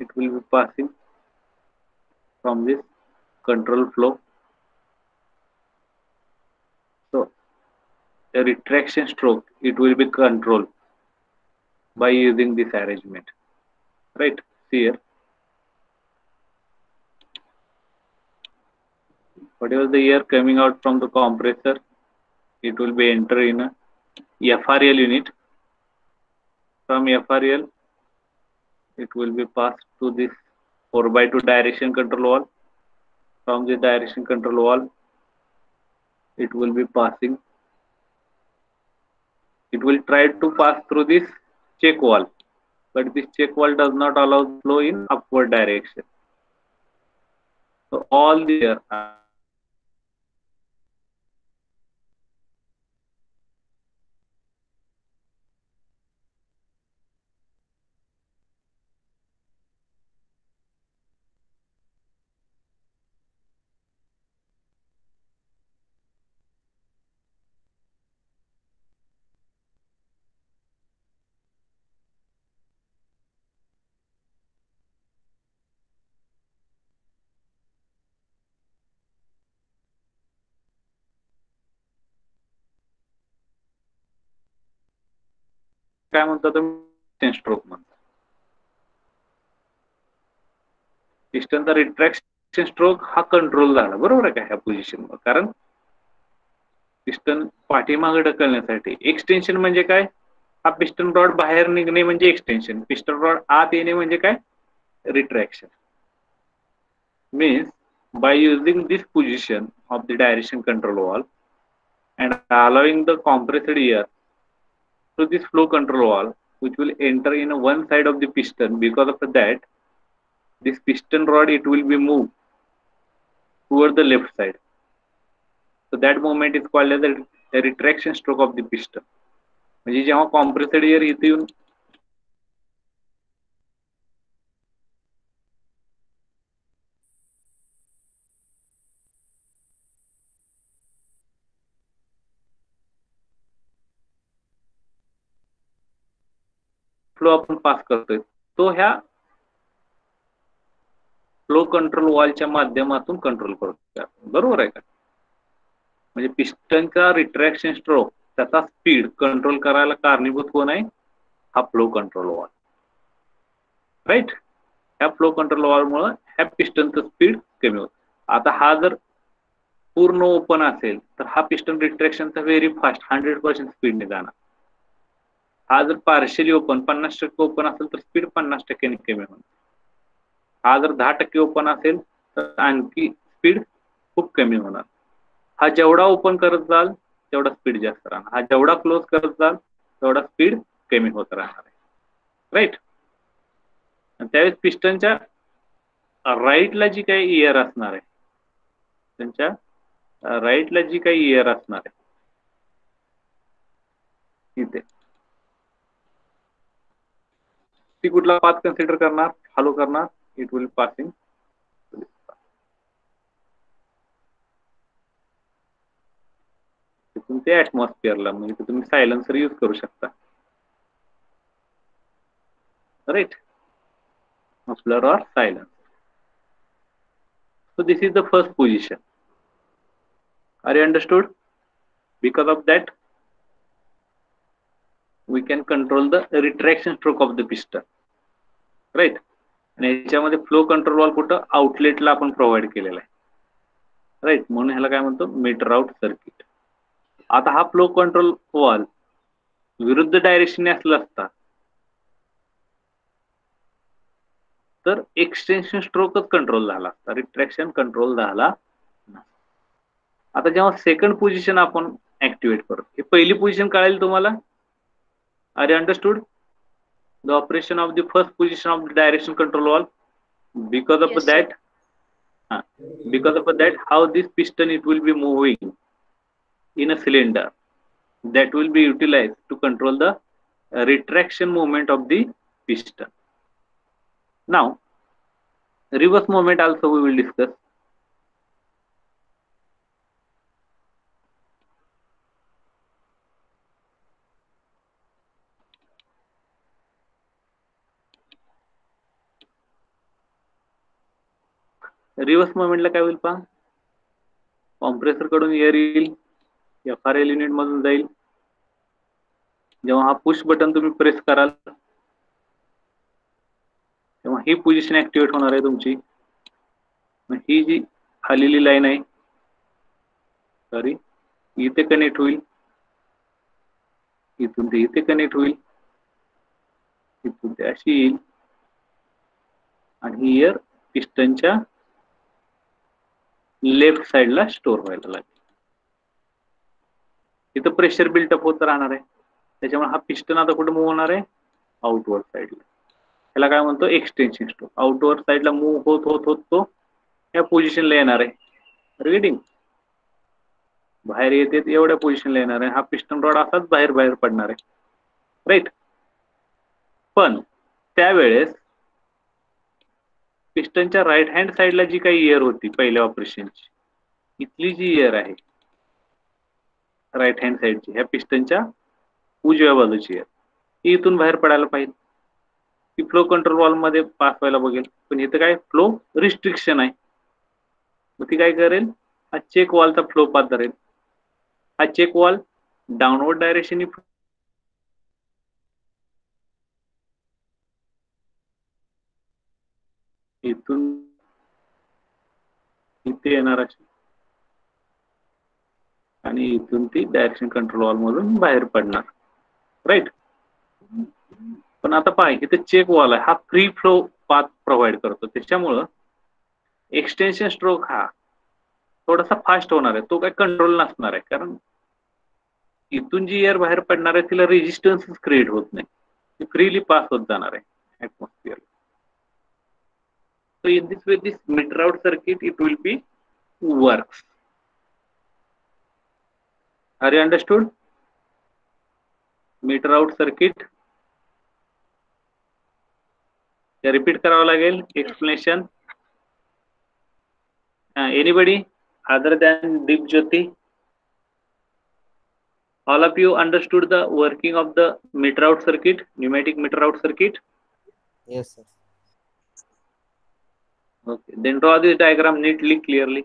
it will be passing from this control flow. So the retraction stroke, it will be controlled by using this arrangement, right? See here, whatever the air coming out from the compressor, it will be enter in a FRL unit. From FRL, it will be passed to this 4x2 direction control valve. From the direction control valve, it will be passing. It will try to pass through this check valve, but this check valve does not allow flow in upward direction. So all the air काय म्हणतात तुम्ही stroke म्हणतात. पिस्टनचा रिट्रॅक्शन stroke हा control झाला, बरोबर आहे का ह्या पोझिशनवर? कारण पिस्टन पाठीमागे ढकलण्यासाठी एक्सटेन्शन म्हणजे काय? हा पिस्टन रॉड बाहेर निघणे म्हणजे एक्सटेन्शन, पिस्टन रॉड आत येणे म्हणजे काय? Retraction. Means by using this position of the direction control valve and allowing the compressed air to this flow control valve, which will enter in one side of the piston. Because of that, this piston rod, it will be moved toward the left side. So that movement is called as a retraction stroke of the piston. म्हणजे जेव्हा compressed air इथे येऊन flow आपण पास करतोय, तो ह्या flow control वॉलच्या माध्यमातून control करतो, बरोबर आहे का? म्हणजे पिस्टनचा रिट्रॅक्शन स्ट्रोक, त्याचा स्पीड कंट्रोल करायला कारणीभूत कोण आहे? हा फ्लो कंट्रोल वॉल, राईट? ह्या फ्लो कंट्रोल वॉलमुळे ह्या पिस्टनचं स्पीड कमी होतं. आता हा जर पूर्ण ओपन असेल तर हा पिस्टन रिट्रॅक्शनचा व्हेरी फास्ट 100% स्पीडने जाणार. हा जर पार्शियली ओपन 50% ओपन असेल तर स्पीड 50% कमी होणार. हा जर 10% ओपन असेल तर आणखी स्पीड खूप कमी होणार. हा जेवढा ओपन करत जाल तेवढा स्पीड जास्त राहणार, हा जेवढा क्लोज करत जाल तेवढा स्पीड कमी होत राहणार आहे, राईट? त्यावेळेस पिस्टनच्या राईटला जी काही एअर असणार आहे, त्यांच्या राईटला जी काही एअर असणार आहे इथे, ती कुठला पाथ कन्सिडर करणार? फॉलो करणार. इट विल पासिंग तुमच्या ऍटमॉस्फिअरला, म्हणजे तुम्ही सायलेन्सर यूज करू शकता, right? Muffler or silence. So this is the first position. Are you understood? Because of that, we can control the retraction stroke of the piston, right? आणि याच्यामध्ये flow control wall कुठं आउटलेटला आपण provide केलेला आहे, right? म्हणून ह्याला काय म्हणतो? Meter out circuit. आता हा फ्लो कंट्रोल वॉल विरुद्ध डायरेक्शनने असला असता तर एक्सटेन्शन स्ट्रोकच कंट्रोल झाला असता, रिट्रॅक्शन कंट्रोल झाला नसता. आता जेव्हा सेकंड पोझिशन आपण ऍक्टिव्हेट करतो, ही पहिली पोझिशन कळेल तुम्हाला. Are you understood the operation of the first position of the direction control valve? Because of Yes, sir. that, because of that, how this piston it will be moving in a cylinder, that will be utilized to control the retraction movement of the piston. Now, reverse movement also we will discuss. Reverse मुवमेंटला काय होईल पहा, compressor कडून air येईल, FRL unit मधून जाईल. जेव्हा हा पुश बटन तुम्ही प्रेस कराल तेव्हा ही पोझिशन ऍक्टिव्हेट होणार आहे तुमची. ही जी खालीली लाईन आहे, सॉरी, इथे कनेक्ट होईल, इथून ते इथे कनेक्ट होईल, इथून ते अशी येईल आणि ही एअर पिस्टनच्या लेफ्ट साइडला स्टोर व्हायला लागेल. इथं प्रेशर बिल्टअप होत राहणार आहे, त्याच्यामुळे हा पिस्टन आता कुठे मूव्ह होणार आहे, आउटवर्ड साइडला. त्याला काय म्हणतो, एक्सटेन्शन स्ट्रोक. आउटवर्ड साइडला मूव्ह होत होत होत तो या पोझिशनला येणार आहे. रीडिंग बाहेर येते एवढ्या पोझिशनला येणार आहे. हा पिस्टन रॉड असाच बाहेर बाहेर पडणार आहे, राईट. पण त्यावेळेस पिस्टनच्या राईट हँड साइडला जी काही एअर होती पहिल्या ऑपरेशनची, इथली जी एअर आहे राईट हँड साइडची, ह्या पिस्टनच्या उजव्या बाजूची एअर, ती इथून बाहेर पडायला पाहिजे. ती फ्लो कंट्रोल वॉल्व मध्ये पास व्हायला बघेल, पण इथं काय फ्लो रिस्ट्रिक्शन आहे. मग ती काय करेल, हा चेक वॉलचा फ्लो पाथ धरेल. हा चेक वॉल डाऊनवर्ड डायरेक्शन इथून इथे येणार असेल आणि इथून ती डायरेक्शन कंट्रोल वॉल मधून बाहेर पडणार, राईट. पण आता पहा, इथे चेक वॉल आहे, हा फ्री फ्लो पाथ प्रोव्हाइड करतो. त्याच्यामुळं एक्सटेन्शन स्ट्रोक हा थोडासा फास्ट होणार आहे, तो काय कंट्रोल नसणार आहे. कारण इथून जी एअर बाहेर पडणार आहे तिला रेजिस्टन्स क्रिएट होत नाही, ती फ्रीली पास होत जाणार आहे atmosphere. So in this way, this meter out circuit it will be works. Are you understood? Meter out circuit. Repeat करावं लागेल explanation. Anybody other than Deep Jyoti? All of you understood the working of the meter out circuit, pneumatic meter out circuit? Yes, sir. Okay. Then draw this diagram neatly, clearly.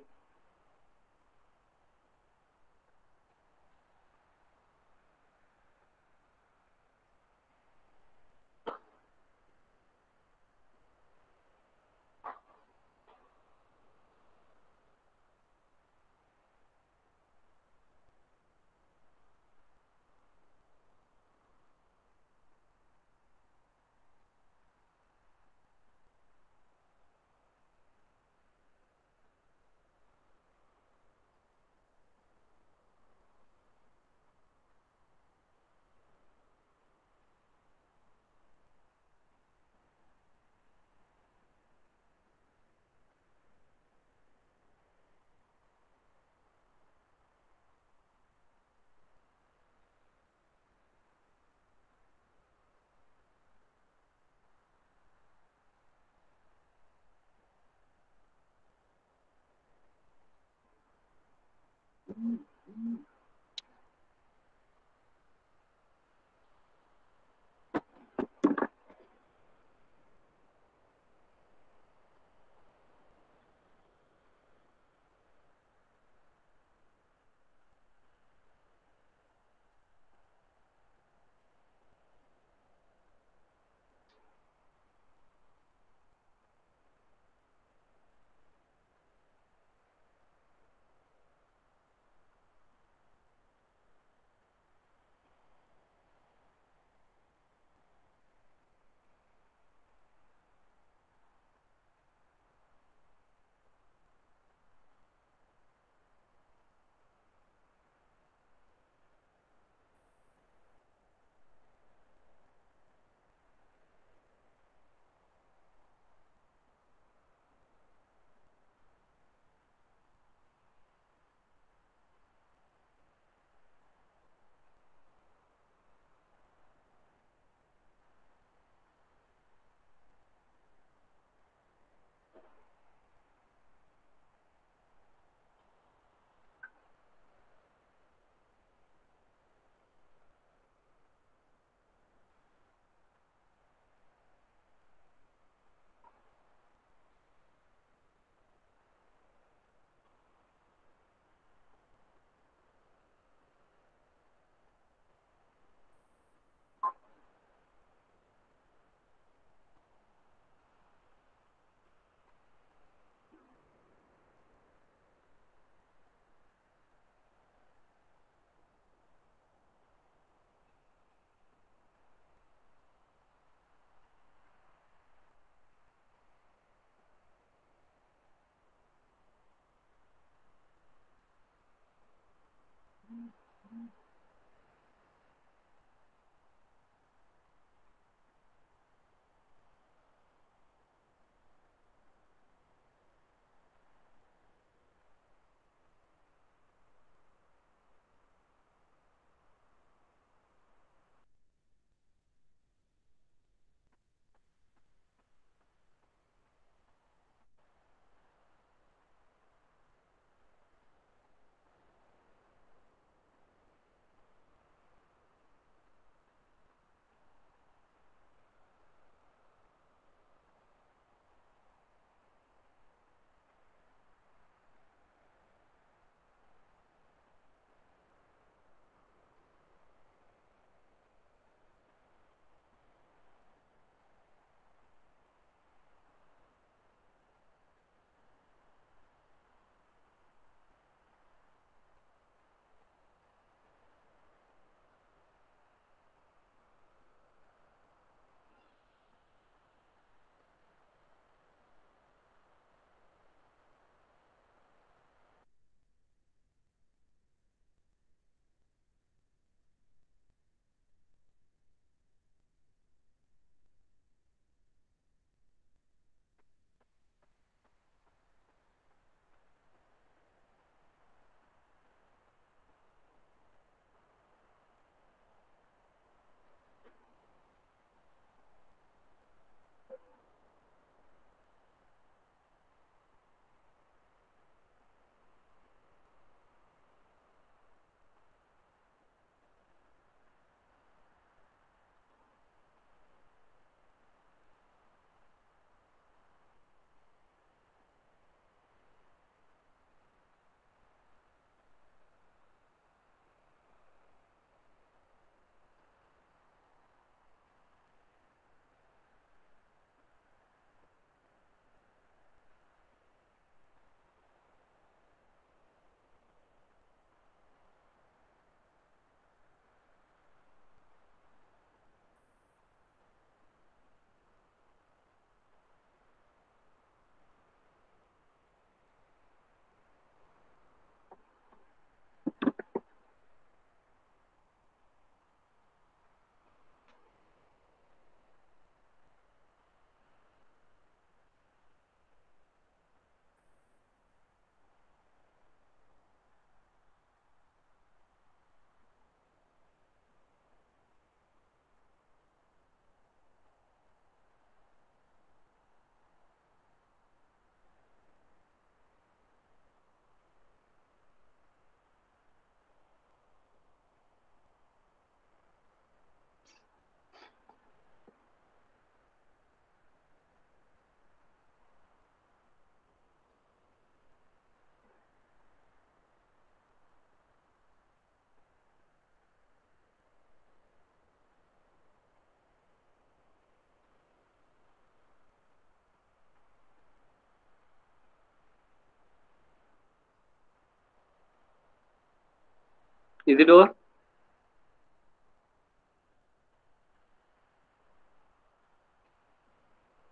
Is it over?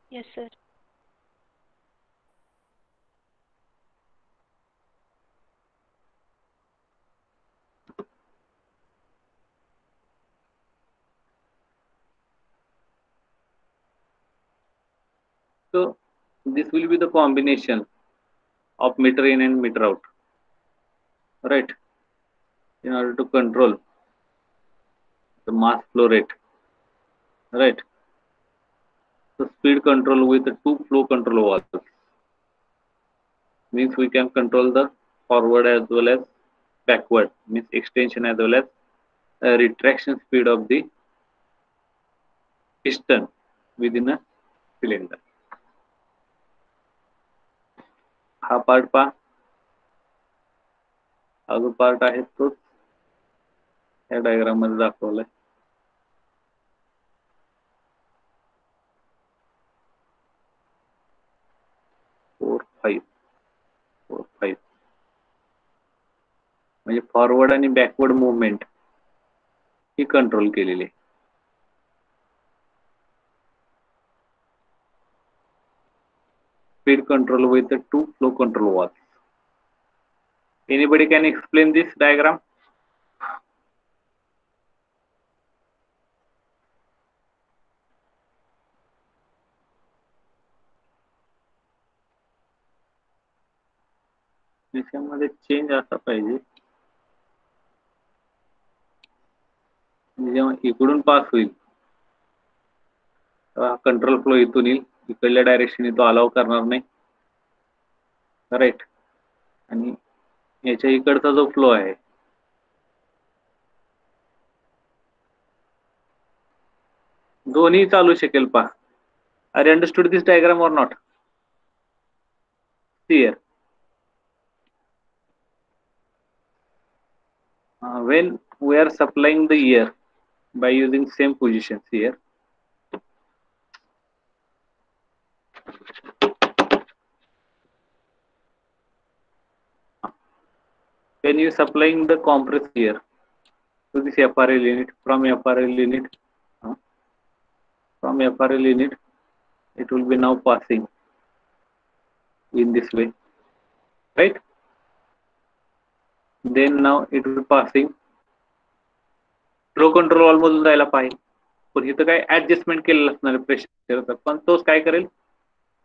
Yes, sir. So this will be the combination of meter in and meter out, right? In order to control the mass flow rate, right? So speed control with the two flow control valves means we can control the forward as well as backward, means extension as well as retraction speed of the piston within a cylinder. हा part पहा, हा जो part आहे तोच या diagram मध्ये दाखवलाय. 4, 5 म्हणजे फॉरवर्ड आणि बॅकवर्ड मुवमेंट ही कंट्रोल केलेली आहे. Speed control with the two flow control valves. Anybody can explain this diagram? याच्यामध्ये चेंज असा पाहिजे जेव्हा इकडून पास होईल तेव्हा कंट्रोल फ्लो इथून येईल, इकडल्या डायरेक्शनने तो अलाव करणार नाही, राईट. आणि याच्या इकडचा जो फ्लो आहे दोन्ही चालू शकेल पहा. Are you understood this diagram or not? Clear? when we are supplying the air by using same positions here, when you supplying the compressed air to this FRL unit, from FRL unit, it will be now passing in this way, right? Then now it will passing flow control wall मधून जायला पाहिजे, पण इथं काय adjustment केलेलं असणार प्रेशरचा, पण तोच काय करेल,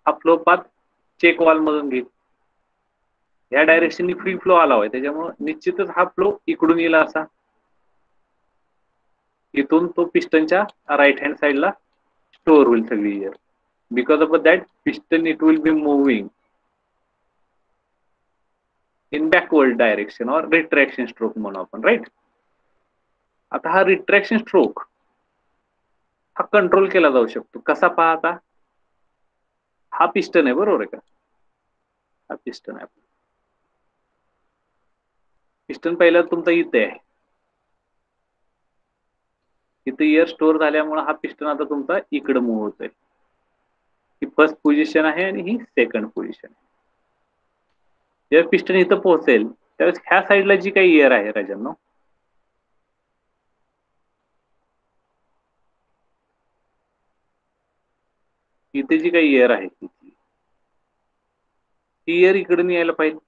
हा फ्लो पाथ चेक वॉल मधून घेईल. या डायरेक्शननी फ्री फ्लो आला आहे त्याच्यामुळे निश्चितच हा फ्लो इकडून येईल, असा इथून तो पिस्टनच्या राईट हँड साइडला स्टोअर होईल सगळी air. Because of that piston it will B moving in backward direction और रिट्रॅक्शन स्ट्रोक म्हणून आपण, राईट. आता हा रिट्रॅक्शन स्ट्रोक हा कंट्रोल केला जाऊ शकतो कसा पहा. आता हा पिस्टन आहे, बरोबर आहे का? हा पिस्टन आहे. पिस्टन पहिला तुमचा इथे आहे, इथे एअर स्टोअर झाल्यामुळे हा पिस्टन आता तुमचा इकडे मूव्ह होतोय. ही फर्स्ट पोझिशन आहे आणि ही सेकंड पोझिशन आहे. जेव्हा पिस्टन इथं पोहोचेल त्यावेळेस ह्या साईडला जी काही एअर आहे राजांनो, इथे जी काही एअर आहे ती एअर इकडून यायला पाहिजे,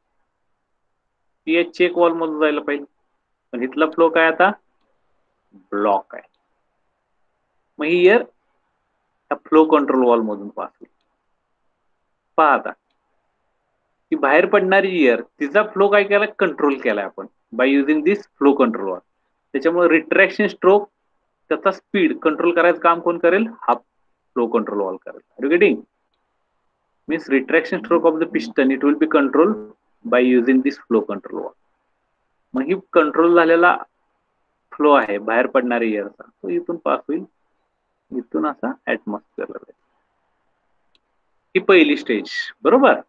ती या चेक वॉल मधून जायला पाहिजे, पण इथला फ्लो काय आता ब्लॉक आहे. मग ही एअर फ्लो कंट्रोल वॉल मधून पास होईल. पहा आता की बाहेर पडणारी एअर तिचा फ्लो काय केला, कंट्रोल केलाय आपण by using this flow control valve. त्याच्यामुळे रिट्रॅक्शन स्ट्रोक त्याचा स्पीड कंट्रोल करायचं काम कोण करेल, हा फ्लो कंट्रोल वॉल करेल. Are you getting? Means retraction stroke of the piston it will be control by using this flow control valve. मग ही कंट्रोल झालेला फ्लो आहे बाहेर पडणारी एअरचा, तो इथून पास होईल, इथून असा ऍटमॉस्फिअरला जाईल. ही पहिली स्टेज, बरोबर?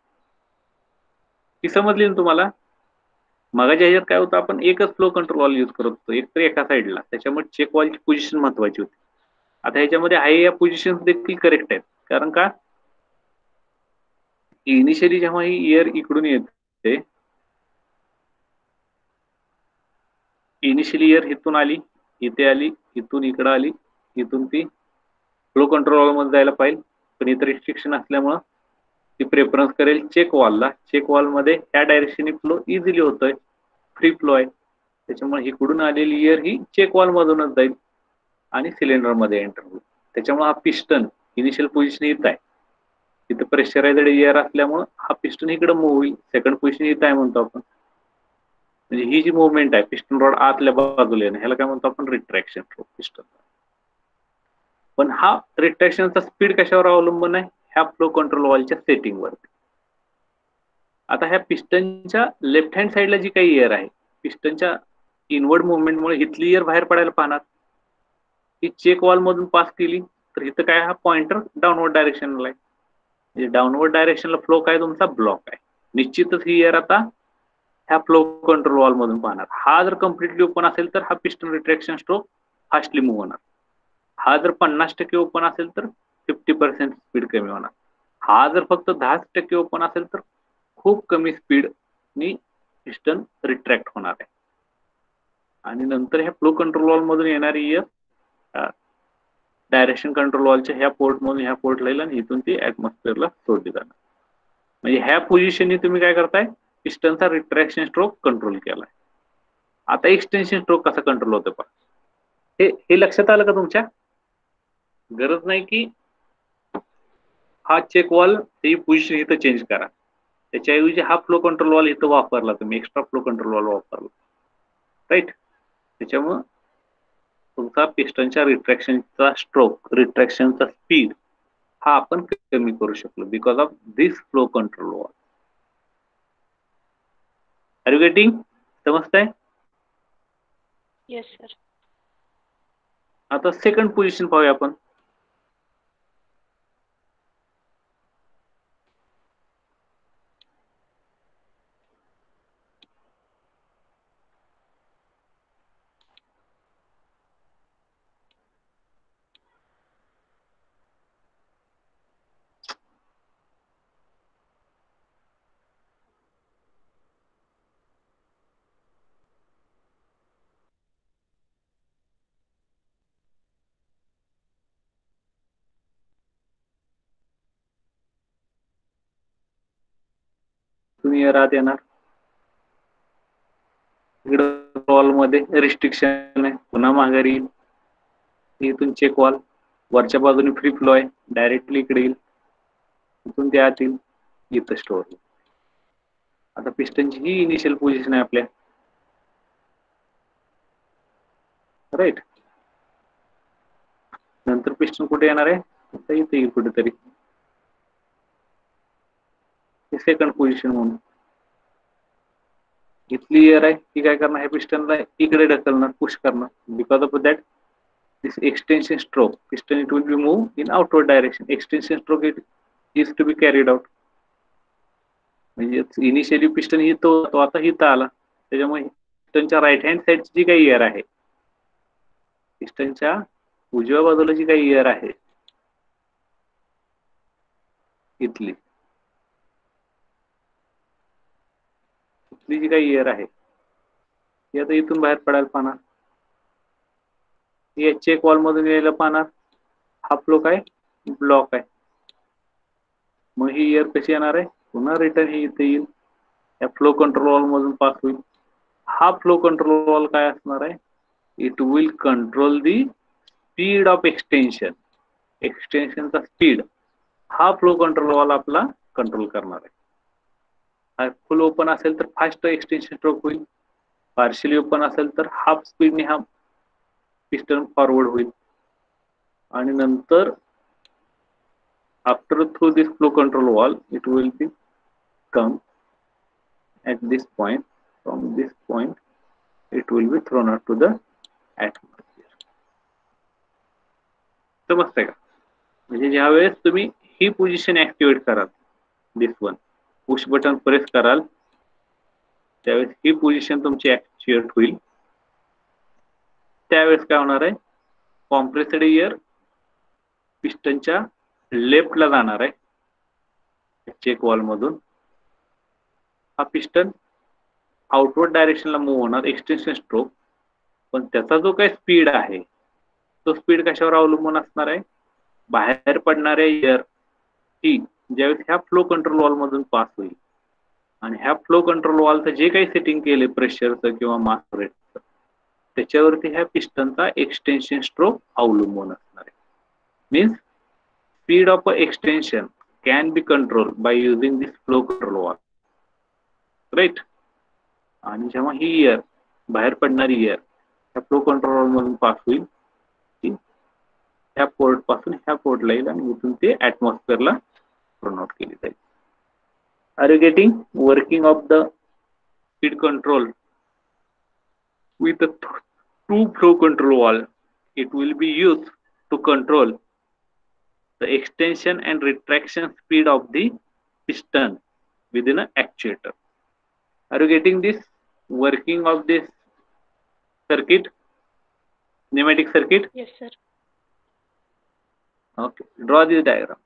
ही समजली ना तुम्हाला? मगाच्या ह्याच्यात काय होतं, आपण एकच फ्लो कंट्रोल वॉल यूज करत होतो, एक तर एका साईडला, त्याच्यामुळे चेक वॉलची पोझिशन महत्वाची होती. आता ह्याच्यामध्ये आहे या पोझिशन देखील करेक्ट आहेत, कारण का इनिशियली जेव्हा ही एअर इकडून येते, इनिशियली एअर इथून आली, इथे आली, इथून इकडं आली, इथून ती फ्लो कंट्रोल वॉल मध्ये जायला पाहिजे, पण इतर रिस्ट्रिक्शन असल्यामुळं ती प्रेफरन्स करेल चेक वॉलला. चेक वॉल मध्ये ह्या डायरेक्शनने फ्लो इझिली होतोय, फ्री फ्लो आहे, त्याच्यामुळे इकडून आलेली एअर ही चेक वॉल मधूनच जाईल आणि सिलेंडर मध्ये एंटर होईल. त्याच्यामुळे हा पिस्टन इनिशियल पोझिशन इथं आहे, इथं प्रेशरायझेड एअर असल्यामुळे हा पिस्टन इकडे मूव्ह होईल. सेकंड पोझिशन इथं आहे म्हणतो आपण, म्हणजे ही जी मुवमेंट आहे पिस्टन रॉड आतल्या बाजूला येणं, ह्याला काय म्हणतो आपण, रिट्रॅक्शन स्ट्रोक पिस्टन. पण हा रिट्रॅक्शनचा स्पीड कशावर अवलंबून आहे, ह्या फ्लो कंट्रोल वॉलच्या सेटिंग वरती. आता ह्या पिस्टनच्या लेफ्ट हँड साईडला जी काही एअर आहे, पिस्टनच्या इनवर्ड मुवमेंटमुळे इथली एअर बाहेर पडायला पाहणार, ही चेक वॉल मधून पास केली तर इथं काय, हा पॉइंटर डाऊनवर्ड डायरेक्शनला आहे, म्हणजे डाऊनवर्ड डायरेक्शनला फ्लो काय तुमचा ब्लॉक आहे. निश्चितच ही एअर आता ह्या फ्लो कंट्रोल वॉल मधून पाहणार. हा जर कम्प्लिटली ओपन असेल तर हा पिस्टन रिट्रॅक्शन स्ट्रोक फास्टली मूव्ह होणार. हा जर 50% ओपन असेल तर 50% स्पीड कमी होणार. हा जर फक्त 10% ओपन असेल तर खूप कमी स्पीडनी पिस्टन रिट्रॅक्ट होणार आहे. आणि नंतर ह्या फ्लो कंट्रोल वॉल मधून येणारी एअर डायरेक्शन कंट्रोल वॉलच्या ह्या पोर्ट मधून ह्या पोर्टला येईल आणि इथून ती ऍटमॉस्फिअरला सोडली जाणार. म्हणजे ह्या पोझिशननी तुम्ही काय करताय, पिस्टनचा रिट्रॅक्शन स्ट्रोक कंट्रोल केलाय. आता एक्सटेन्शन स्ट्रोक कसा कंट्रोल होतो पहा, हे लक्षात आलं का तुमच्या? गरज नाही की हा चेक वॉल ही पोझिशन इथं चेंज करा, त्याच्याऐवजी हा फ्लो कंट्रोल वॉल इथं वापरला, तुम्ही एक्स्ट्रा फ्लो कंट्रोल वॉल वापरला, राईट. त्याच्यामुळं तुमचा पिस्टनच्या रिट्रॅक्शनचा स्ट्रोक, रिट्रॅक्शनचा स्पीड हा आपण कमी करू शकलो because of this flow control valve. Are you getting? समजताय? Yes, sir. आता सेकंड पोझिशन पाहूया आपण. तुम्ही राहत येणार इकडं वॉल मध्ये रिस्ट्रिक्शन आहे, पुन्हा माघारी येईल, इथून चेक वॉल, वरच्या बाजूने फ्री फ्लो आहे, डायरेक्टली इकडे येईल, इथून ते आत येईल, इथं स्टोअर होईल. आता पिस्टनची ही इनिशियल पोझिशन आहे आपल्या, राईट. नंतर पिस्टन कुठे येणार आहे? इथे येईल कुठेतरी, सेकंड पोझिशन म्हणून. इथली एअर आहे ती काय करणार, ह्या पिस्टनला इकडे ढकलणार, पुश करणार. Because of that this extension stroke piston it will be moved in outward direction. Extension stroke it is to be carried out. म्हणजे इनिशियली पिस्टन ही तो आता इथं आला, त्याच्यामुळे पिस्टनच्या राईट हँड साइडची जी काही एअर आहे, पिस्टनच्या उजव्या बाजूला जी काही एअर आहे इथली जी काही एअर आहे ती आता इथून बाहेर पडायला पाहणार, या चेक वॉल मधून यायला पाहणार. हा फ्लो काय ब्लॉक आहे, मग ही एअर कशी येणार आहे, पुन्हा रिटर्न ही इथे येईल, या फ्लो कंट्रोल वॉल मधून पास होईल. हा फ्लो कंट्रोल वॉल काय असणार आहे, it will control the speed of extension. एक्सटेन्शनचा स्पीड हा फ्लो कंट्रोल वॉल आपला कंट्रोल करणार आहे. फुल ओपन असेल तर फास्ट एक्सटेन्शन स्ट्रोक होईल, पार्शियली ओपन असेल तर हाफ स्पीडने हा पिस्टन फॉरवर्ड होईल, आणि नंतर after through this flow control wall it will be come at this point, from this point it will be thrown out to the atmosphere. समजतंय का? म्हणजे ज्या वेळेस तुम्ही ही पोझिशन ऍक्टिव्हेट कराल, this one push button press कराल, त्यावेळेस ही position तुमची ऍक्टिव्हेट होईल. त्यावेळेस काय होणार आहे, कॉम्प्रेस्ड एअर पिस्टनच्या लेफ्टला जाणार आहे चेक वॉल मधून. हा पिस्टन आउटवर्ड डायरेक्शनला मूव्ह होणार, एक्सटेन्शन स्ट्रोक, पण त्याचा जो काही स्पीड आहे तो स्पीड कशावर अवलंबून असणार आहे, बाहेर पडणाऱ्या एअर ची ज्यावेळेस ह्या फ्लो कंट्रोल वॉल मधून पास होईल, आणि ह्या फ्लो कंट्रोल वॉलचं जे काही सेटिंग केले प्रेशरचं किंवा मास रेटचं, त्याच्यावरती ह्या पिस्टनचा एक्सटेन्शन स्ट्रोक अवलंबून असणार आहे. Means speed of extension can be controlled by using this flow control wall, right. आणि जेव्हा ही एअर बाहेर पडणारी एअर ह्या फ्लो कंट्रोल वॉल मधून पास होईल, ती ह्या पोर्ट पासून ह्या पोर्टला येईल आणि इथून ते ऍटमॉस्फिअरला थ्रोन आउट केली जाईल. Are you getting? Working of the speed control with a true flow control wall, it will be used to control the extension and retraction speed of the piston within an actuator. Are you getting this working of this circuit, pneumatic circuit? Yes, sir. Okay, draw this diagram.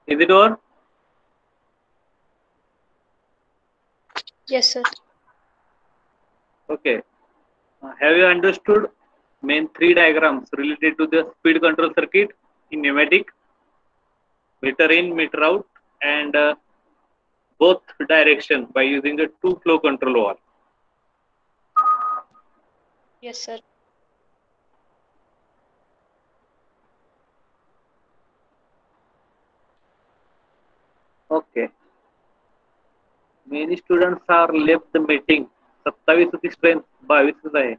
Is it over? Yes, sir. Okay. Have you understood main three diagrams related to the speed control circuit in pneumatic? Meter in, meter out, and both direction by using a two flow control valve. Yes, sir. Okay. Many students are left the meeting. 27 होती strength, 22 आहे.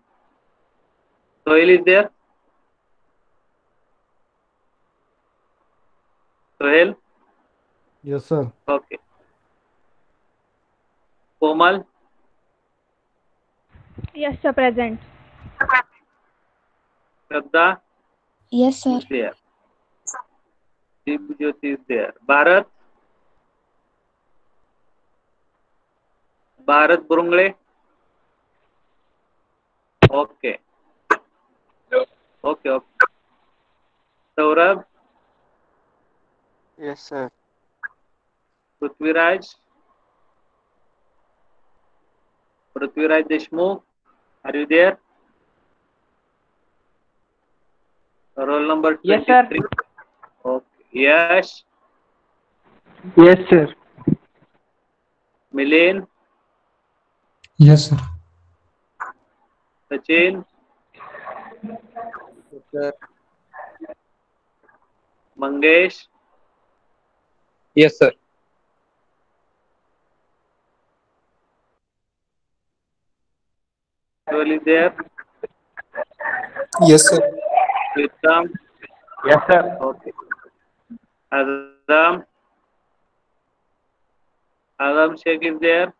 Sohail is there? Sohail? Yes, sir. Okay. Komal? Yes, sir, present. Shraddha Yes, sir. is there. Dibjyoti is there. Bharat? Bharat Burungle? Okay. Okay. Saurabh? Yes, sir. Prithviraj Deshmukh, are you there? Roll number 23. Yes, sir. Okay. Yash, Yes, sir. Milen, Yes, sir. Sachin, Yes, sir. Mangesh, Yes, sir. Joel is there. Yes, sir. Vikram, Yes, sir. okay. Azam Sheikh is there.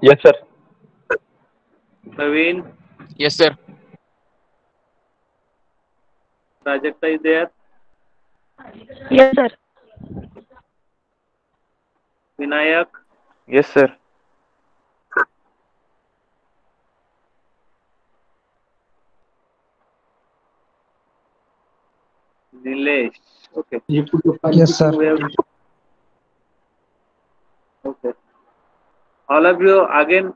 Yes, sir. Naveen, Yes, sir. Prajakta is there. Yes, sir. Vinayak, Yes, sir. Nilesh. Okay. Yes, sir. We have, okay. All of you again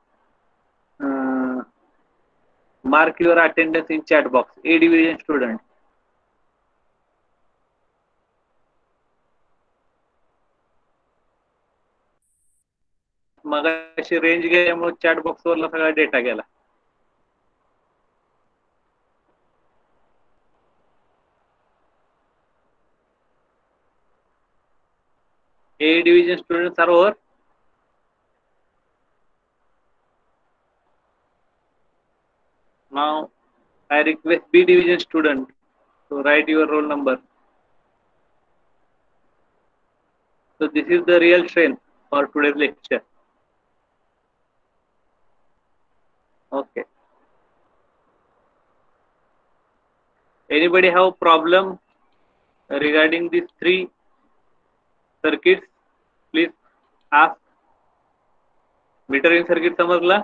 mark your attendance in chat box. A division student. मगाशी range गेल्यामुळे chat box वरला सगळा data गेला. A division students are over. Now I request B division student to write your roll number. So this is the real train for today's lecture. Okay. Anybody have problem regarding these three circuits? Please ask. Metering circuit समजला?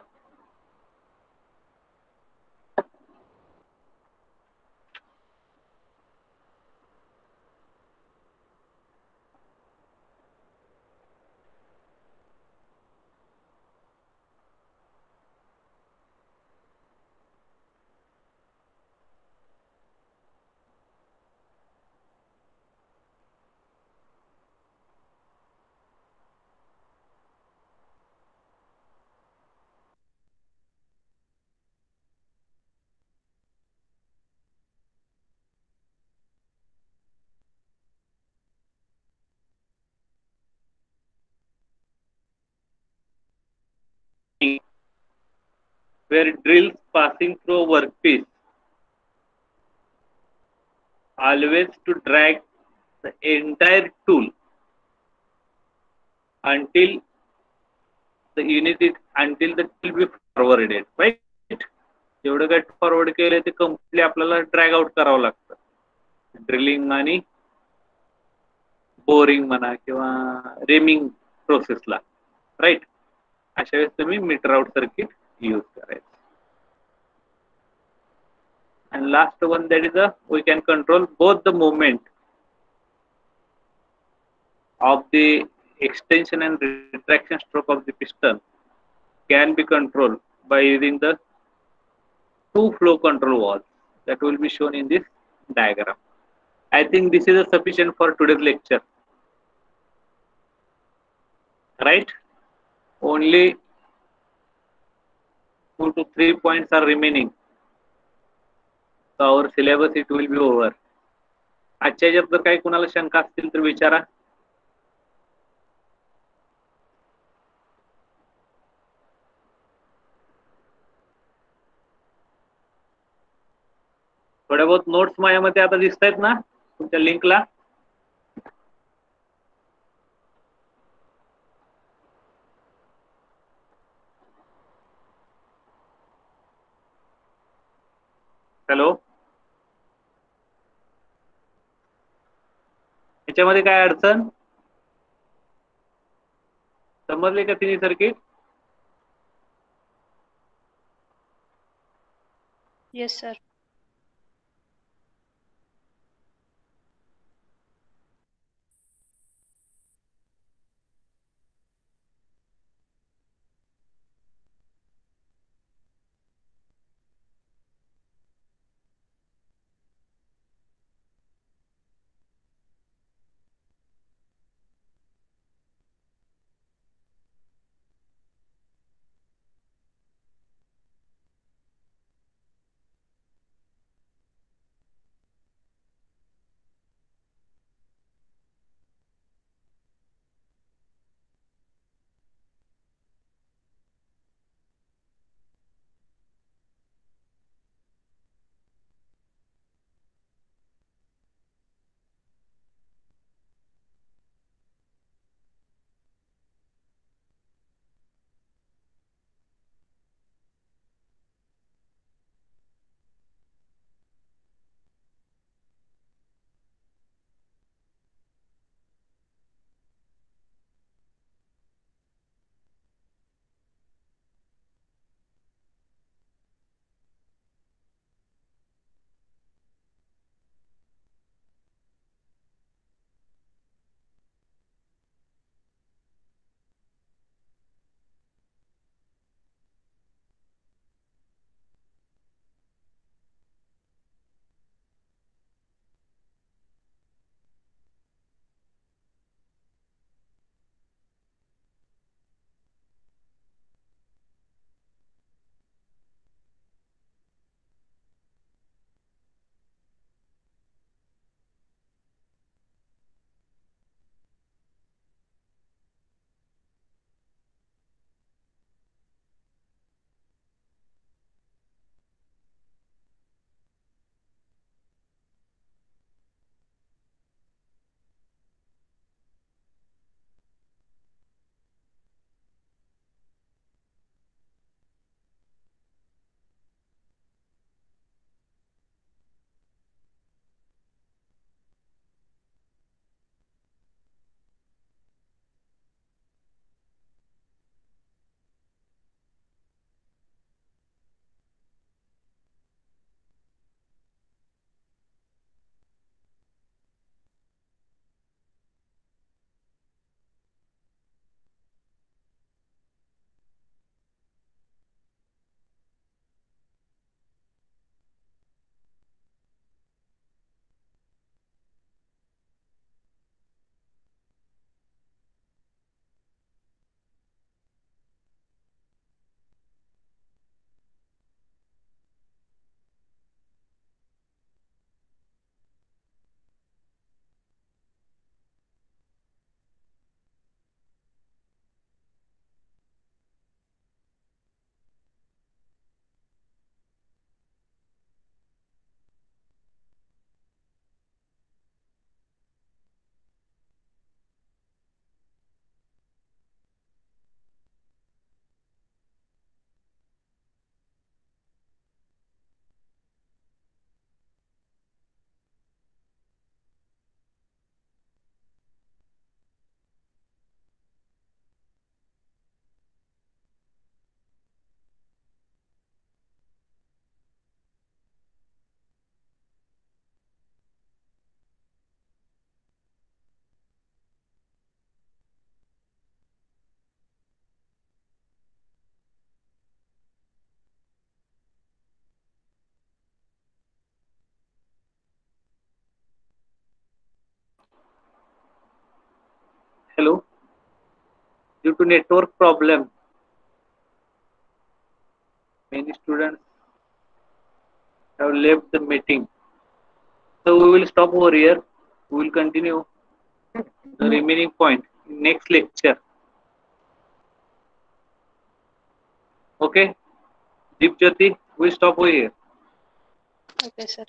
Where drills passing through a workpiece always to drag the entire tool until the unit is until the tool be forwarded, right? जेवढं काय forward केलं ते completely आपल्याला drag out करावं लागतं. Drilling आणि boring म्हणा किंवा रेमिंग प्रोसेसला, राईट? अशा वेळेस तुम्ही मीटर आउट सर्किट यूज करायचं. And last one, that is we can control both the movement of the extension and retraction stroke of the piston can be controlled by using the two flow control valves that will be shown in this diagram. I think this is sufficient for today's lecture. Right? Only 2 to 3 points are remaining. So our syllabus it will be over. आजच्या याच्यात जर काही कुणाला शंका असतील तर विचारा. थोड्या बहुत नोट्स माझ्यामध्ये आता दिसत आहेत ना तुमच्या लिंकला. हॅलो, याच्यामध्ये काय अडचण समजले का तिन्ही circuit? Yes, sir. Hello. Due to network problem, many students have left the meeting. So we will stop over here. We will continue the remaining point in next lecture. Okay. Deep Jyoti, we stop over here. Okay, sir.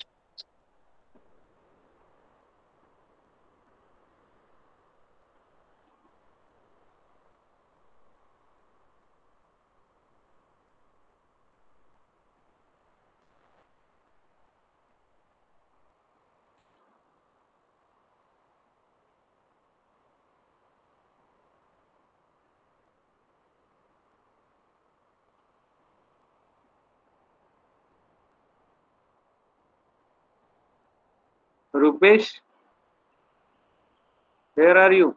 Rupesh, where are you?